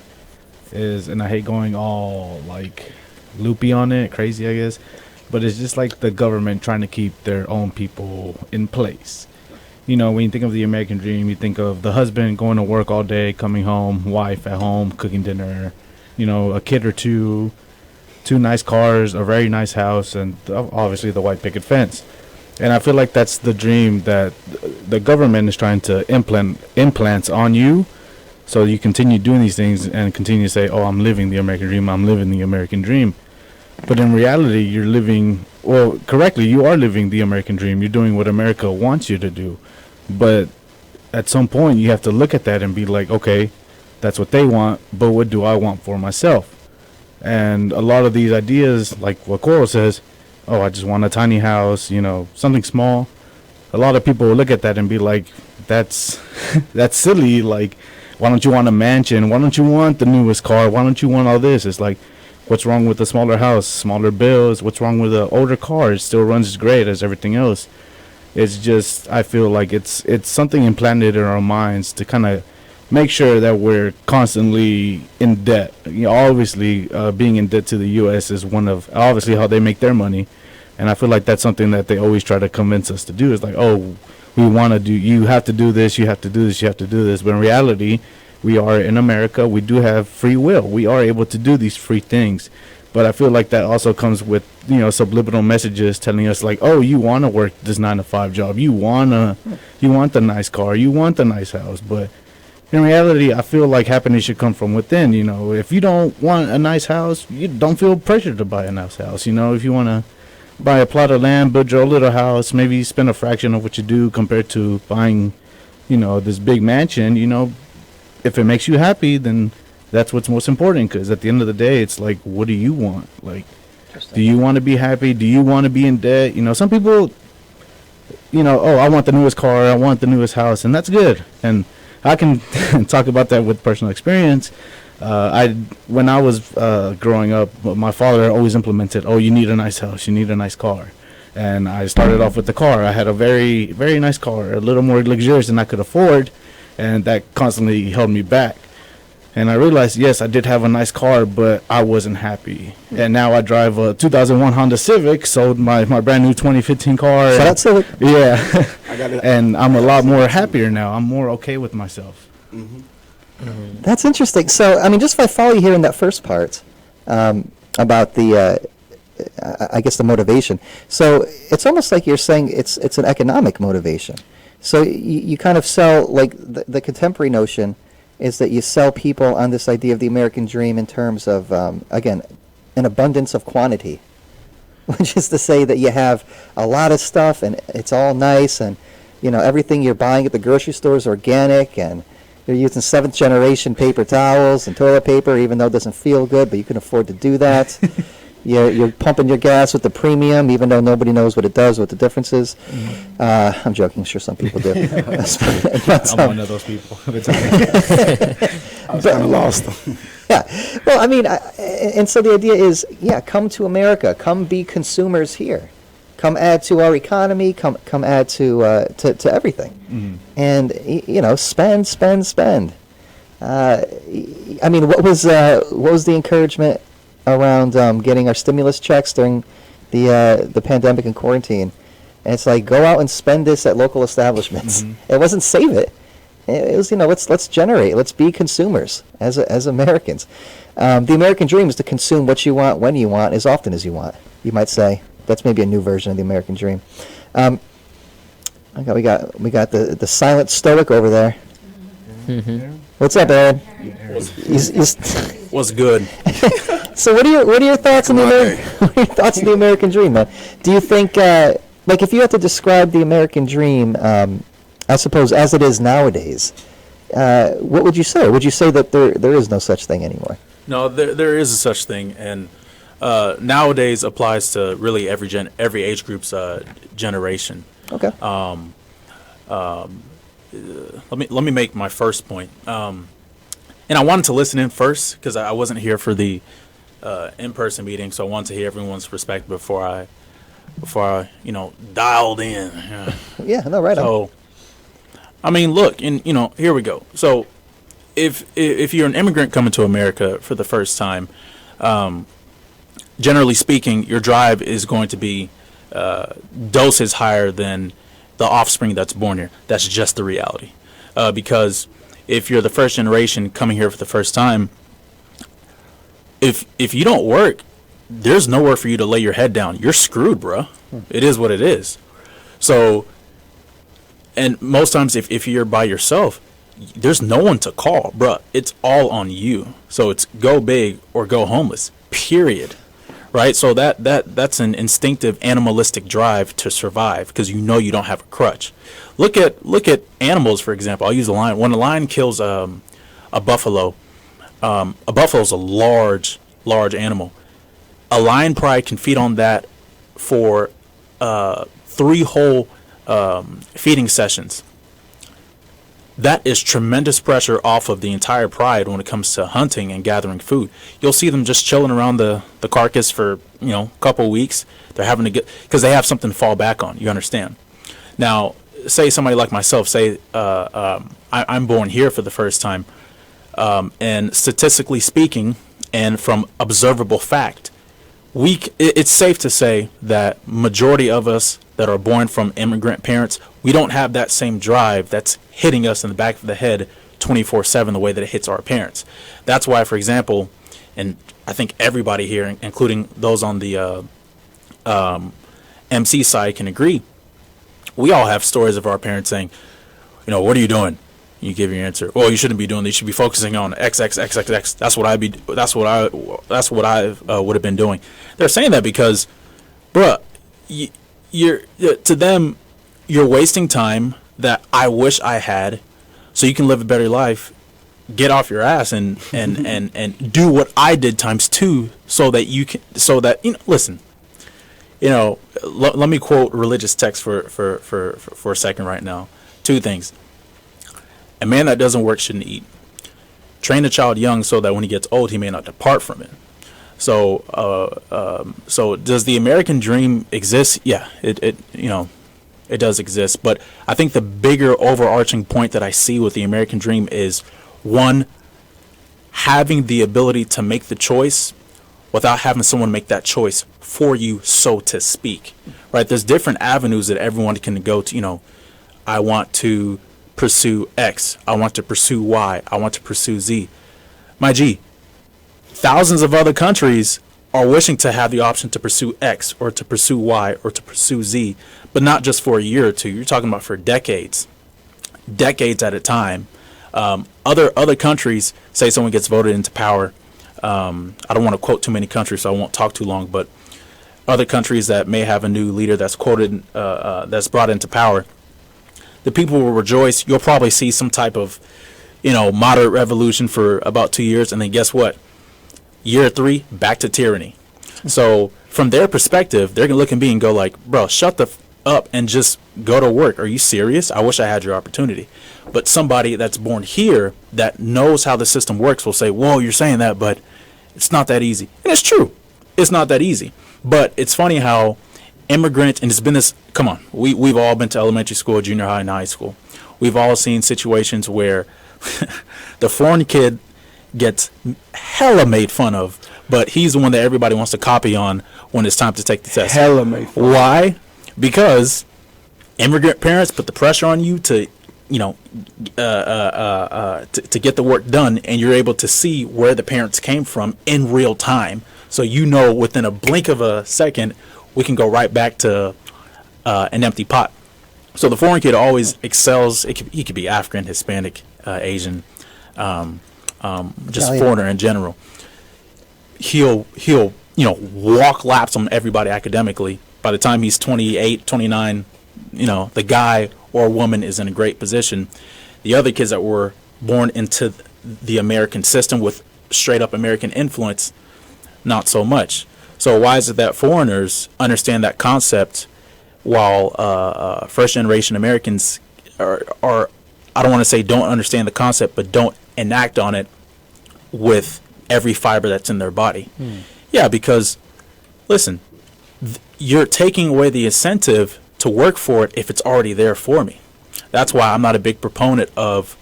H: is, and I hate going all like loopy on it, crazy, I guess, but it's just like the government trying to keep their own people in place. When you think of the American dream, you think of the husband going to work all day, coming home, wife at home, cooking dinner, a kid or two nice cars, a very nice house, and obviously the white picket fence. And I feel like that's the dream that the government is trying to implants on you, so you continue doing these things and continue to say, oh, I'm living the American dream, I'm living the American dream. But in reality, you're living, well, correctly, you are living the American dream. You're doing what America wants you to do. But at some point, you have to look at that and be like, okay, that's what they want, but what do I want for myself? And a lot of these ideas, like what Coral says, oh, I just want a tiny house, something small. A lot of people will look at that and be like, that's silly. Like, why don't you want a mansion? Why don't you want the newest car? Why don't you want all this? It's like, what's wrong with a smaller house, smaller bills? What's wrong with an older car? It still runs as great as everything else. It's just, I feel like it's something implanted in our minds to kind of make sure that we're constantly in debt. Obviously, being in debt to the U.S. is one of, obviously, how they make their money. And I feel like that's something that they always try to convince us to do. It's like, oh, we want to do, you have to do this, you have to do this, you have to do this. But in reality, we are in America. We do have free will. We are able to do these free things. But I feel like that also comes with, subliminal messages telling us like, oh, you want to work this 9-to-5 job. You want the nice car. You want the nice house. But in reality, I feel like happiness should come from within. If you don't want a nice house, you don't feel pressured to buy a nice house. If you want to buy a plot of land, build your little house, maybe spend a fraction of what you do compared to buying, this big mansion, if it makes you happy, then that's what's most important. Because at the end of the day, it's like, what do you want? Like, do you want to be happy? Do you want to be in debt? Some people, oh, I want the newest car, I want the newest house, and that's good. And I can talk about that with personal experience. When I was growing up, my father always implemented, oh, you need a nice house, you need a nice car. And I started off with the car. I had a very, very nice car, a little more luxurious than I could afford, and that constantly held me back. And I realized, yes, I did have a nice car, but I wasn't happy. And now I drive a 2001 Honda Civic, sold my brand new 2015 car.
B: Shout out Civic.
H: Yeah. And I'm a lot more happier now. I'm more okay with myself.
A: Mm-hmm.
B: That's interesting. So, just if I follow you here in that first part about the, I guess, the motivation. So it's almost like you're saying it's an economic motivation. So you kind of sell, like, the contemporary notion is that you sell people on this idea of the American dream in terms of, again, an abundance of quantity, which is to say that you have a lot of stuff and it's all nice and, everything you're buying at the grocery store is organic and you're using 7th generation paper towels and toilet paper, even though it doesn't feel good, but you can afford to do that. You're pumping your gas with the premium, even though nobody knows what it does, what the difference is. I'm joking. I'm sure some people do. But,
H: I'm one of those people.
A: I was kind of lost.
B: yeah. Well, I mean, and so the idea is, yeah, come to America. Come be consumers here. Come add to our economy. Come add to everything. And spend. I mean, what was the encouragement around getting our stimulus checks during the pandemic and quarantine? And it's like, go out and spend this at local establishments. It wasn't save it. It was, let's generate. Let's be consumers as Americans. The American dream is to consume what you want, when you want, as often as you want. You might say that's maybe a new version of the American dream. We got the silent stoic over there. What's up, Aaron?
E: What's good?
B: So what are your thoughts on the American dream, man? Do you think if you had to describe the American dream, I suppose as it is nowadays, what would you say? Would you say that there is no such thing anymore?
E: No, there is a such thing, and nowadays applies to really every age group's generation.
B: Okay.
E: Let me make my first point. And I wanted to listen in first because I wasn't here for the in-person meeting, so I wanted to hear everyone's perspective before I dialed in.
B: Yeah, no, right on.
E: So, I mean, look, and here we go. So, if you're an immigrant coming to America for the first time, generally speaking, your drive is going to be doses higher than the offspring that's born here. That's just the reality. Because if you're the first generation coming here for the first time, if you don't work, there's nowhere for you to lay your head down. You're screwed, bruh. It is what it is. So, and most times if you're by yourself, there's no one to call, bruh. It's all on you. So it's go big or go homeless, period. Right? So that's an instinctive animalistic drive to survive because you don't have a crutch. Look at animals, for example. I'll use a lion. When a lion kills a buffalo is a large animal. A lion probably can feed on that for 3 whole feeding sessions. That is tremendous pressure off of the entire pride when it comes to hunting and gathering food. You'll see them just chilling around the carcass for a couple weeks. They're having to get because they have something to fall back on. You understand? Now, say somebody like myself, say I'm born here for the first time, and statistically speaking, and from observable fact, it's safe to say that majority of us that are born from immigrant parents, we don't have that same drive that's hitting us in the back of the head 24/7 the way that it hits our parents. That's why, for example, and I think everybody here, including those on the MC side, can agree, we all have stories of our parents saying, what are you doing? You give your answer. Well, you shouldn't be doing this. You should be focusing on X. That's what I would have been doing. They're saying that because, bruh, to them, you're wasting time that I wish I had, so you can live a better life. Get off your ass and do what I did ×2, so that you can. So that listen. Let me quote religious text for a second right now. 2 things. A man that doesn't work shouldn't eat. Train a child young so that when he gets old, he may not depart from it. So does the American dream exist? Yeah, it does exist. But I think the bigger overarching point that I see with the American dream is, 1, having the ability to make the choice without having someone make that choice for you, so to speak. Right? There's different avenues that everyone can go to. I want to pursue X. I want to pursue Y. I want to pursue Z. My G, thousands of other countries are wishing to have the option to pursue X or to pursue Y or to pursue Z, but not just for a year or 2. You're talking about for decades at a time. Other countries, say someone gets voted into power. I don't want to quote too many countries, so I won't talk too long, but other countries that may have a new leader that's quoted, that's brought into power, the people will rejoice. You'll probably see some type of, moderate revolution for about 2 years, and then guess what? Year 3, back to tyranny. So from their perspective, they're gonna look at me and go like, "Bro, shut the up and just go to work. Are you serious? I wish I had your opportunity." But somebody that's born here that knows how the system works will say, "Whoa, you're saying that, but it's not that easy." And it's true. It's not that easy. But it's funny how immigrant, and it's been this, come on, we've all been to elementary school, junior high, and high school. We've all seen situations where the foreign kid gets hella made fun of, but he's the one that everybody wants to copy on when it's time to take the test.
A: Hella made fun.
E: Why? Because immigrant parents put the pressure on you to, you know, to get the work done, and you're able to see where the parents came from in real time. So you know within a blink of a second, we can go right back to an empty pot. So the foreign kid always excels. He could be African, Hispanic, Asian, just foreigner in general. He'll walk laps on everybody academically. By the time he's 28, 29, the guy or woman is in a great position. The other kids that were born into the American system with straight up American influence, not so much. So why is it that foreigners understand that concept while first generation Americans are I don't want to say don't understand the concept, but don't enact on it with every fiber that's in their body? Yeah, because listen, you're taking away the incentive to work for it if it's already there for me. That's why I'm not a big proponent of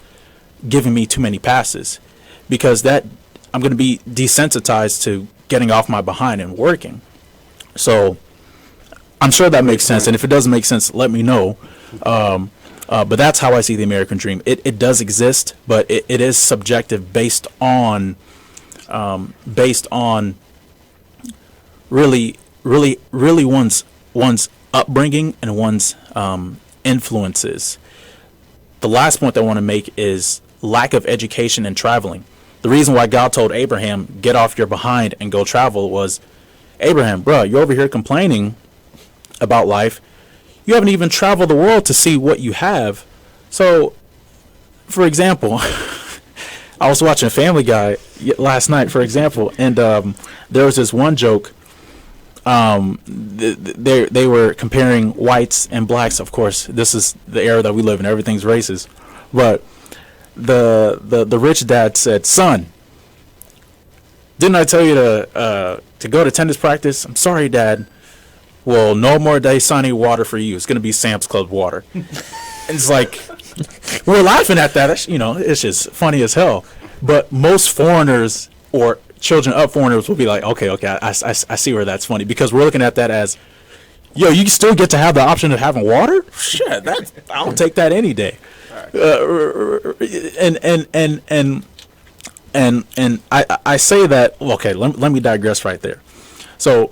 E: giving me too many passes, because that I'm going to be desensitized to getting off my behind and working. So I'm sure that makes sense, and if it doesn't make sense, let me know. But that's how I see the American dream. It does exist, but it is subjective based on really one's upbringing and one's influences. The last point I want to make is lack of education and traveling. The reason why God told Abraham, get off your behind and go travel, was, Abraham, bro, you're over here complaining about life. You haven't even traveled the world to see what you have. So, for example, I was watching Family Guy last night, for example, and there was this one joke. They were comparing whites and blacks. Of course, this is the era that we live in. Everything's racist. But the rich dad said, "Son, didn't I tell you to go to tennis practice? I'm sorry, Dad. Well, no more Dasani water for you. It's going to be Sam's Club water." And it's like, we're laughing at that. It's just funny as hell. But most foreigners or children of foreigners will be like, okay, I see where that's funny, because we're looking at that as, yo, you still get to have the option of having water? Shit, I'll take that any day. And I say that, okay, let me digress right there. So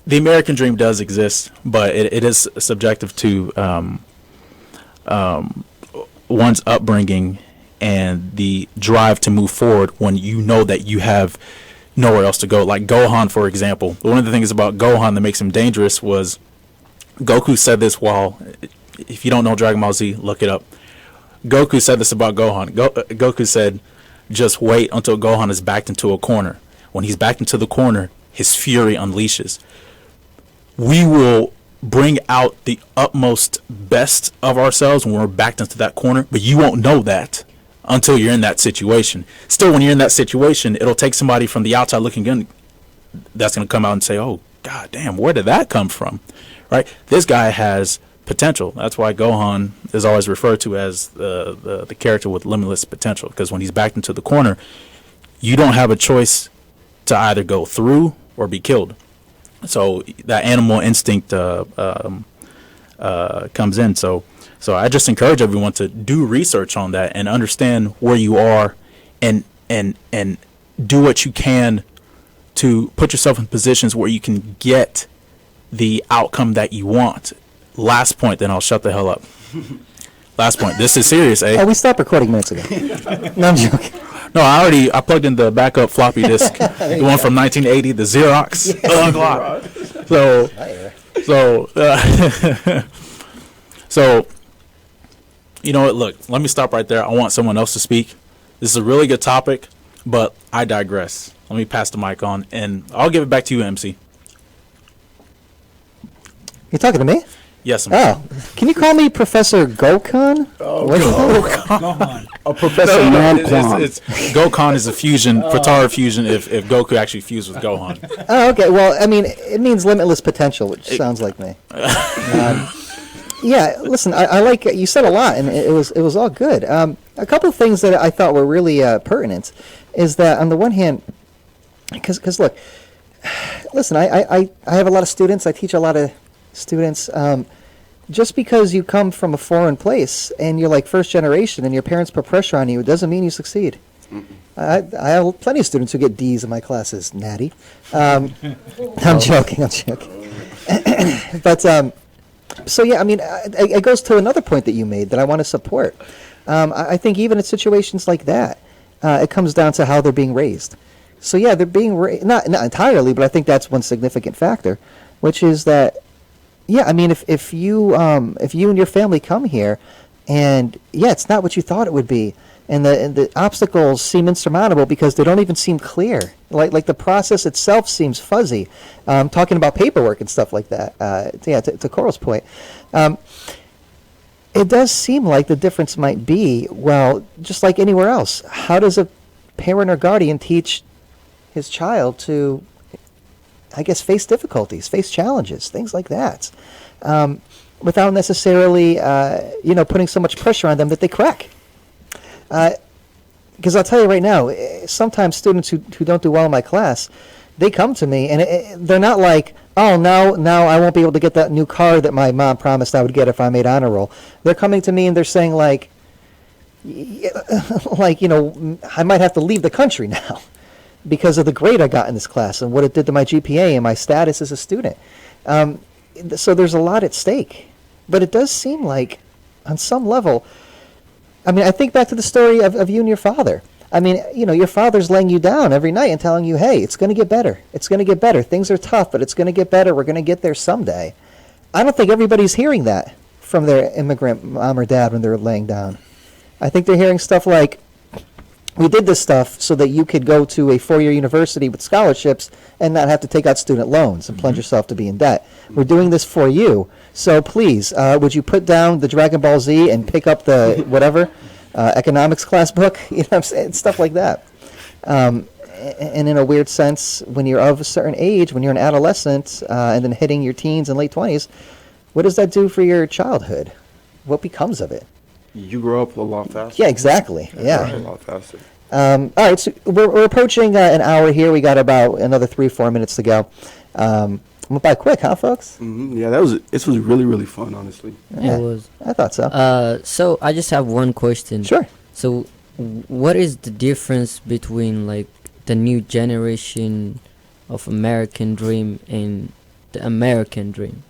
E: the American dream does exist, but it is subjective to one's upbringing and the drive to move forward when you know that you have nowhere else to go. Like Gohan, for example. One of the things about Gohan that makes him dangerous was, Goku said this while, if you don't know Dragon Ball Z, look it up. Goku said this about Gohan. Goku said, just wait until Gohan is backed into a corner. When he's backed into the corner, his fury unleashes. We will bring out the utmost best of ourselves when we're backed into that corner, but you won't know that until you're in that situation. Still, when you're in that situation, it'll take somebody from the outside looking in that's going to come out and say, oh, God damn, where did that come from? Right? This guy has potential. That's why Gohan is always referred to as the character with limitless potential, because when he's backed into the corner, you don't have a choice to either go through or be killed. So that animal instinct comes in. So I just encourage everyone to do research on that and understand where you are, and do what you can to put yourself in positions where you can get the outcome that you want. Last point, then I'll shut the hell up. Last point. This is serious, eh?
B: Oh, we stopped recording minutes ago. No, I'm joking.
E: No, I plugged in the backup floppy disk, the one from 1980, the Xerox. So, you know what? Look, let me stop right there. I want someone else to speak. This is a really good topic, but I digress. let me pass the mic on, and I'll give it back to you, MC.
B: You talking to me?
E: Yes, I'm
B: Oh, can you call me Professor Gokhan?
A: Professor Manquan.
E: It's Gokhan is a fusion, Fratara fusion. If Goku actually fused with Gohan,
B: Oh, okay. Well, I mean, it means limitless potential, which sounds like me. Yeah, listen, I like you said a lot, and it was all good. A couple of things that I thought were really pertinent is that on the one hand, because look, listen, I have a lot of students. I teach a lot of students. Just because you come from a foreign place and you're like first generation and your parents put pressure on you, it doesn't mean you succeed. I have plenty of students who get D's in my classes, Natty. I'm joking. But so yeah, I mean, it goes to another point that you made that I want to support. I think even in situations like that, it comes down to how they're being raised. So yeah, they're being not entirely, but I think that's one significant factor, which is that yeah, I mean, if you and your family come here, and yeah, it's not what you thought it would be, and the obstacles seem insurmountable because they don't even seem clear. Like the process itself seems fuzzy. Talking about paperwork and stuff like that. Yeah, to Coral's point, it does seem like the difference might be, well, just like anywhere else. How does a parent or guardian teach his child to, I guess, face difficulties, face challenges, things like that, without necessarily, putting so much pressure on them that they crack? Because I'll tell you right now, sometimes students who don't do well in my class, they come to me and they're not like, oh, now I won't be able to get that new car that my mom promised I would get if I made honor roll. They're coming to me and they're saying I might have to leave the country now because of the grade I got in this class and what it did to my GPA and my status as a student. So there's a lot at stake. But it does seem like, on some level, I mean, I think back to the story of you and your father. I mean, your father's laying you down every night and telling you, hey, it's going to get better. It's going to get better. Things are tough, but it's going to get better. We're going to get there someday. I don't think everybody's hearing that from their immigrant mom or dad when they're laying down. I think they're hearing stuff like, we did this stuff so that you could go to a four-year university with scholarships and not have to take out student loans and plunge yourself to be in debt. We're doing this for you. So please, would you put down the Dragon Ball Z and pick up the whatever economics class book? You know what I'm saying? Stuff like that. And in a weird sense, when you're of a certain age, when you're an adolescent and then hitting your teens and late 20s, what does that do for your childhood? What becomes of it?
A: You grow up a lot faster.
B: Yeah, exactly. Yeah.
A: A lot faster.
B: All right, so we're approaching an hour here. We got about another 3-4 minutes to go. Went by quick, huh, folks?
A: Mm-hmm. Yeah, this was really, really fun, honestly.
B: Yeah,
D: It was.
B: I thought so.
D: So I just have one question.
B: Sure.
D: So, what is the difference between like the new generation of American dream and the American dream?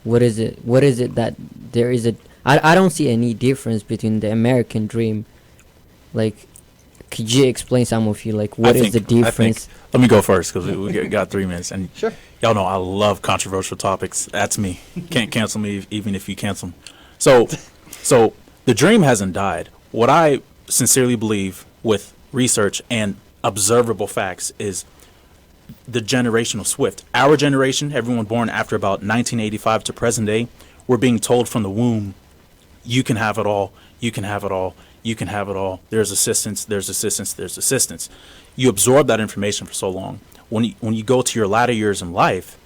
D: What is it? What is it that there is a? I don't see any difference between the American dream. Like, could you explain some of you like what is the difference?
E: Let me go first because we got 3 minutes, and
B: Sure.
E: y'all know I love controversial topics. That's me. Can't cancel me even if you cancel me. So the dream hasn't died. What I sincerely believe with research and observable facts is the generational shift. Our generation, everyone born after about 1985 to present day, we're being told from the womb, you can have it all, you can have it all, you can have it all. There's assistance, there's assistance, there's assistance. You absorb that information for so long. When you go to your latter years in life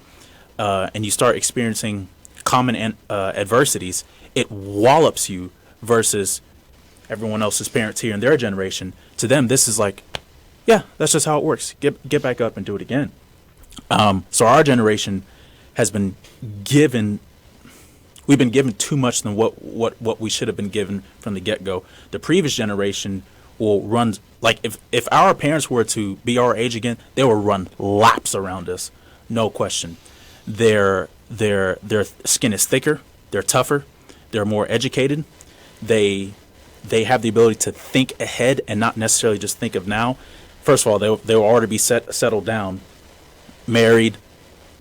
E: and you start experiencing common adversities, it wallops you versus everyone else's parents here in their generation. To them, this is like, yeah, that's just how it works. Get back up and do it again. So our generation has been given. We've been given too much than what we should have been given from the get-go. The previous generation will run, like if our parents were to be our age again, they will run laps around us, no question. Their skin is thicker, they're tougher, they're more educated, they have the ability to think ahead and not necessarily just think of now. First of all, they will already be settled down, married,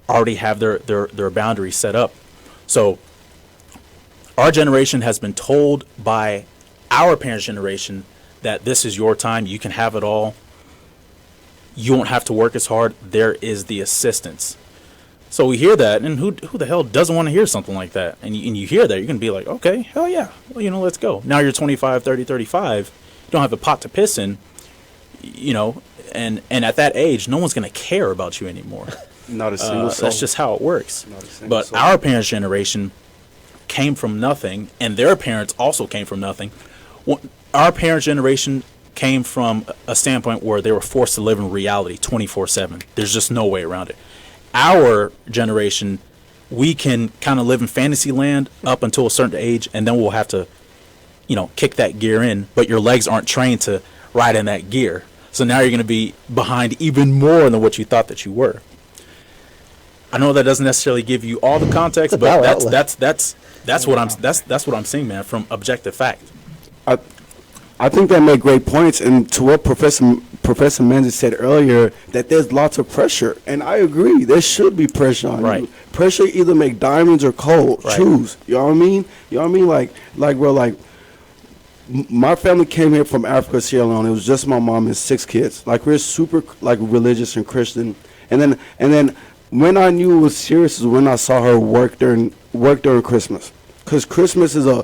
E: already have their boundaries set up. So our generation has been told by our parents' generation that this is your time, you can have it all. you won't have to work as hard. There is the assistance. So we hear that, and who the hell doesn't want to hear something like that? And you hear that, you're going to be like, okay, hell yeah, well, let's go. Now you're 25, 30, 35, you don't have a pot to piss in, and at that age, no one's going to care about you anymore.
A: Not a single soul.
E: That's just how it works.
A: Not a single
E: But
A: soul.
E: our parents' generation came from nothing, and their parents also came from nothing. Our parents' generation came from a standpoint where they were forced to live in reality 24/7. There's just no way around it. Our generation, we can kind of live in fantasy land up until a certain age, and then we'll have to, kick that gear in, but your legs aren't trained to ride in that gear. So now you're going to be behind even more than what you thought that you were. I know that doesn't necessarily give you all the context, but that's what I'm seeing, man, from objective fact.
A: I think that made great points, and to what Professor Menzies said earlier, that there's lots of pressure, and I agree. There should be pressure on
E: Right.
A: you. Pressure either make diamonds or coal.
E: Right.
A: Choose. You know what I mean? You know what I mean? Like bro, my family came here from Africa, Sierra Leone. It was just my mom and 6 kids. Like, we're super religious and Christian, and then when I knew it was serious is when I saw her work during Christmas. Because Christmas is a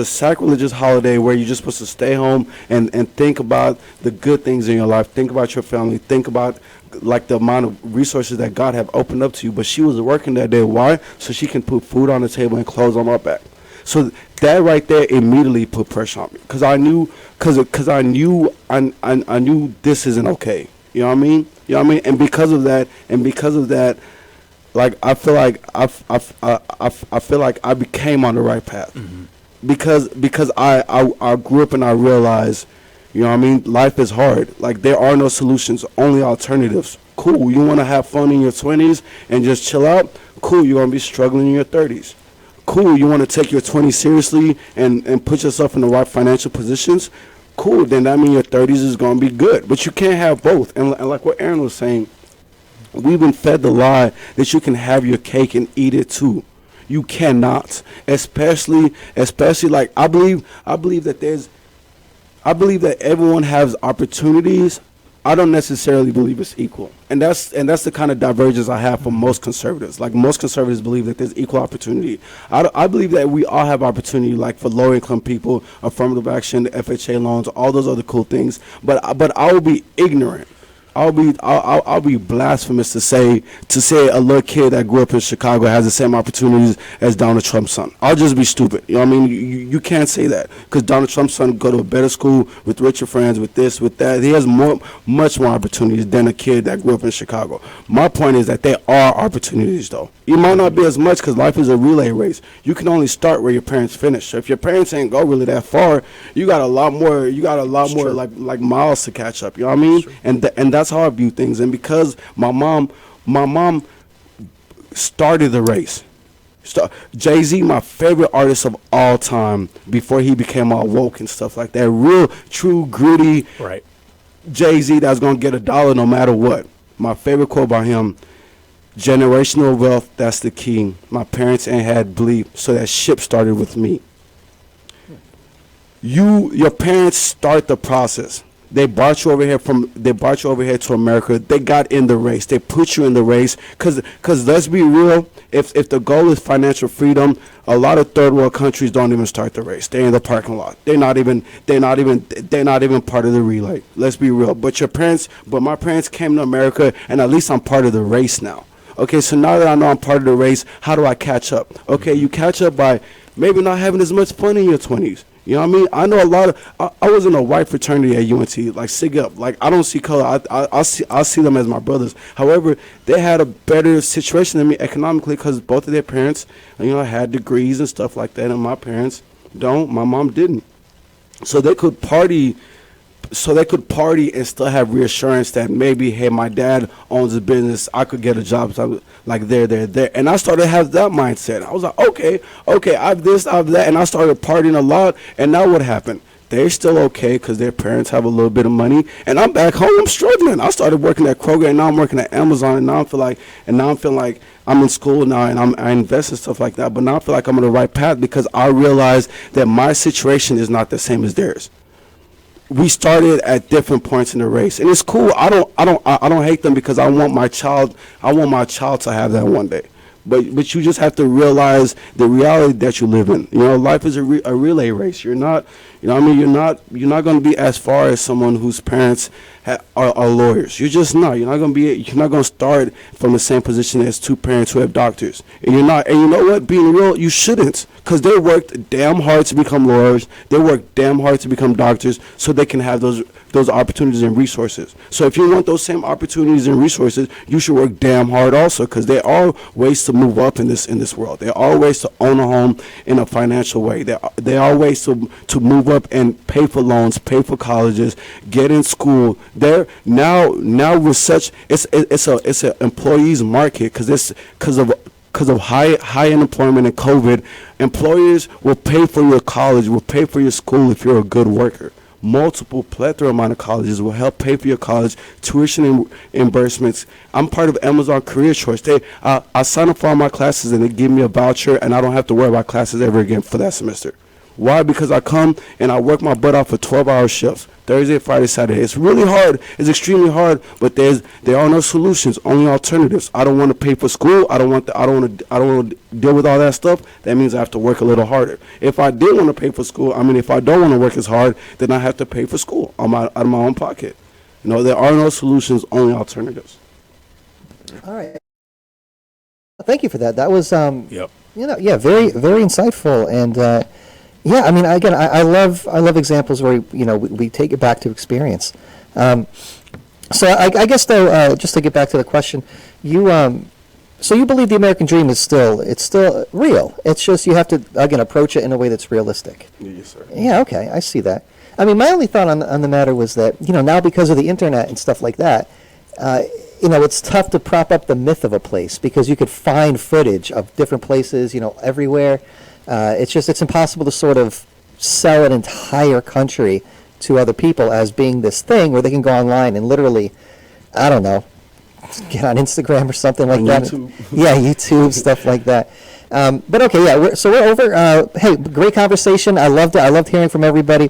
A: sacrilegious holiday where you're just supposed to stay home and think about the good things in your life. Think about your family. Think about like the amount of resources that God have opened up to you. But she was working that day. Why? So she can put food on the table and clothes on my back. So that right there immediately put pressure on me. Because I knew I knew this isn't okay. You know what I mean? You know what I mean? And because of that, like I feel like I became on the right path.
E: Mm-hmm.
A: because I grew up and I realized, you know what I mean, life is hard. Like, there are no solutions, only alternatives. Cool, you want to have fun in your 20s and just chill out? Cool, you're going to be struggling in your 30s. Cool, you want to take your 20s seriously and put yourself in the right financial positions? Cool, then that means your 30s is going to be good. But you can't have both. And like what Aaron was saying, we've been fed the lie that you can have your cake and eat it too. You cannot. Especially like I believe that everyone has opportunities. I don't necessarily believe it's equal. And that's the kind of divergence I have from most conservatives. Like, most conservatives believe that there's equal opportunity. I believe that we all have opportunity, like for low income people, affirmative action, FHA loans, all those other cool things. But I will be ignorant. I'll be blasphemous to say a little kid that grew up in Chicago has the same opportunities as Donald Trump's son. I'll just be stupid. You know what I mean? You can't say that, because Donald Trump's son go to a better school with richer friends, with this, with that. He has much more opportunities than a kid that grew up in Chicago. My point is that there are opportunities, though. It might not be as much, because life is a relay race. You can only start where your parents finish. So if your parents ain't go really that far, you got a lot more. Like miles to catch up. You know what I mean? And that's how I view things. And because my mom started the race. Jay-Z, my favorite artist of all time, before he became all woke and stuff like that. Real, true, gritty
E: Right.
A: Jay-Z that's going to get $1 no matter what. My favorite quote by him: generational wealth, that's the key. My parents ain't had bleep, so that ship started with me. Your parents start the process. They brought you over here to America. They got in the race. They put you in the race. Cause let's be real. If the goal is financial freedom, a lot of third world countries don't even start the race. They're in the parking lot. They're not even part of the relay. Let's be real. But my parents came to America, and at least I'm part of the race now. Okay, so now that I know I'm part of the race, how do I catch up? Okay, you catch up by maybe not having as much fun in your 20s. You know what I mean? I know a lot of. I was in a white fraternity at UNT, like Sig Up. Like, I don't see color. I see them as my brothers. However, they had a better situation than me economically, because both of their parents, had degrees and stuff like that, and my parents don't. My mom didn't. So they could party. And still have reassurance that maybe, hey, my dad owns a business, I could get a job. So like there. And I started to have that mindset. I was like, okay, I have this, I have that. And I started partying a lot. And now what happened? They're still okay because their parents have a little bit of money. And I'm back home, I'm struggling. I started working at Kroger, and now I'm working at Amazon. And now I'm feeling like I'm in school now, and I invest in stuff like that. But now I feel like I'm on the right path, because I realize that my situation is not the same as theirs. we started at different points in the race, and it's cool. I don't hate them because I want my child to have that one day. But you just have to realize the reality that you live in. You know, life is a relay race. You're not, you know, what I mean, you're not going to be as far as someone whose parents are lawyers. You're just not. You're not going to start from the same position as two parents who have doctors. And you're not. And you know what? Being real, you shouldn't, because they worked damn hard to become lawyers. They worked damn hard to become doctors, so they can have those opportunities and resources. So if you want those same opportunities and resources, you should work damn hard also, because there are ways to move up in this world. There are ways to own a home in a financial way. There are ways to move up and pay for loans, pay for colleges, get in school. There now with such it's a employees market, because of high unemployment and COVID. Employers will pay for your college, will pay for your school if you're a good worker. Multiple plethora amount of colleges will help pay for your college tuition reimbursements. I'm part of Amazon Career Choice. I sign up for all my classes and they give me a voucher, and I don't have to worry about classes ever again for that semester. Why? Because I come and I work my butt off for 12-hour shifts, Thursday, Friday, Saturday. It's really hard. It's extremely hard, but there are no solutions, only alternatives. I don't want to pay for school. I don't want to deal with all that stuff. That means I have to work a little harder. If I did want to pay for school, if I don't want to work as hard, then I have to pay for school out of my own pocket. You know, there are no solutions, only alternatives.
B: All right. Thank you for that. That was,
E: Yep.
B: very, very insightful. And, yeah, I mean, again, I love examples where, we take it back to experience. So I guess, though, just to get back to the question, so you believe the American dream is still real. It's just you have to, again, approach it in a way that's realistic.
A: Yes, sir.
B: Yeah, okay, I see that. I mean, my only thought on the matter was that, now because of the internet and stuff like that, it's tough to prop up the myth of a place, because you could find footage of different places, everywhere. It's impossible to sort of sell an entire country to other people as being this thing where they can go online and literally, I don't know, get on Instagram or something like that.
A: YouTube.
B: Yeah, YouTube, stuff like that. But okay, yeah, so we're over. Hey, great conversation. I loved it. I loved hearing from everybody.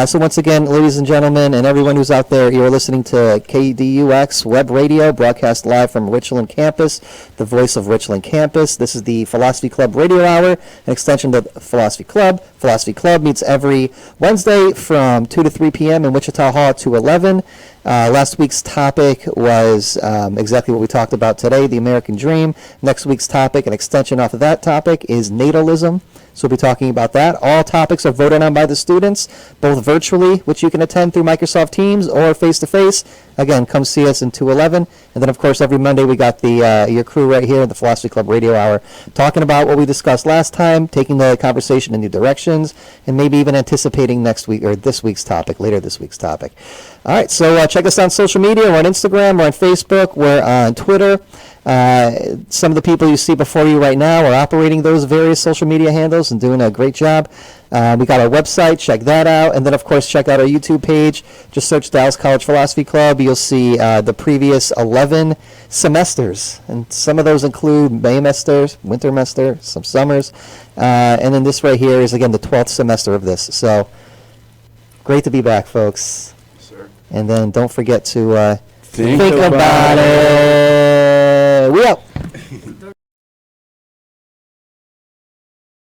B: So once again, ladies and gentlemen, and everyone who's out there, you're listening to KDUX Web Radio, broadcast live from Richland Campus, the voice of Richland Campus. This is the Philosophy Club Radio Hour, an extension of the Philosophy Club. Philosophy Club meets every Wednesday from 2 to 3 p.m. in Wichita Hall at 211. Last week's topic was exactly what we talked about today, the American dream. Next week's topic, an extension off of that topic, is natalism. So we'll be talking about that. All topics are voted on by the students, both virtually, which you can attend through Microsoft Teams, or face-to-face. Again, come see us in 211. And then, of course, every Monday we got your crew right here in the Philosophy Club Radio Hour talking about what we discussed last time, taking the conversation in new directions, and maybe even anticipating next week or this week's topic, later this week's topic. All right, so check us out on social media. We're on Instagram, we're on Facebook, we're on Twitter. Some of the people you see before you right now are operating those various social media handles and doing a great job. We got our website, check that out. And then, of course, check out our YouTube page. Just search Dallas College Philosophy Club. You'll see the previous 11 semesters. And some of those include Maymesters, Wintermester, some summers. And then this right here is, again, the 12th semester of this. So great to be back, folks.
A: Yes, sir.
B: And then don't forget to
A: Think
B: think about it.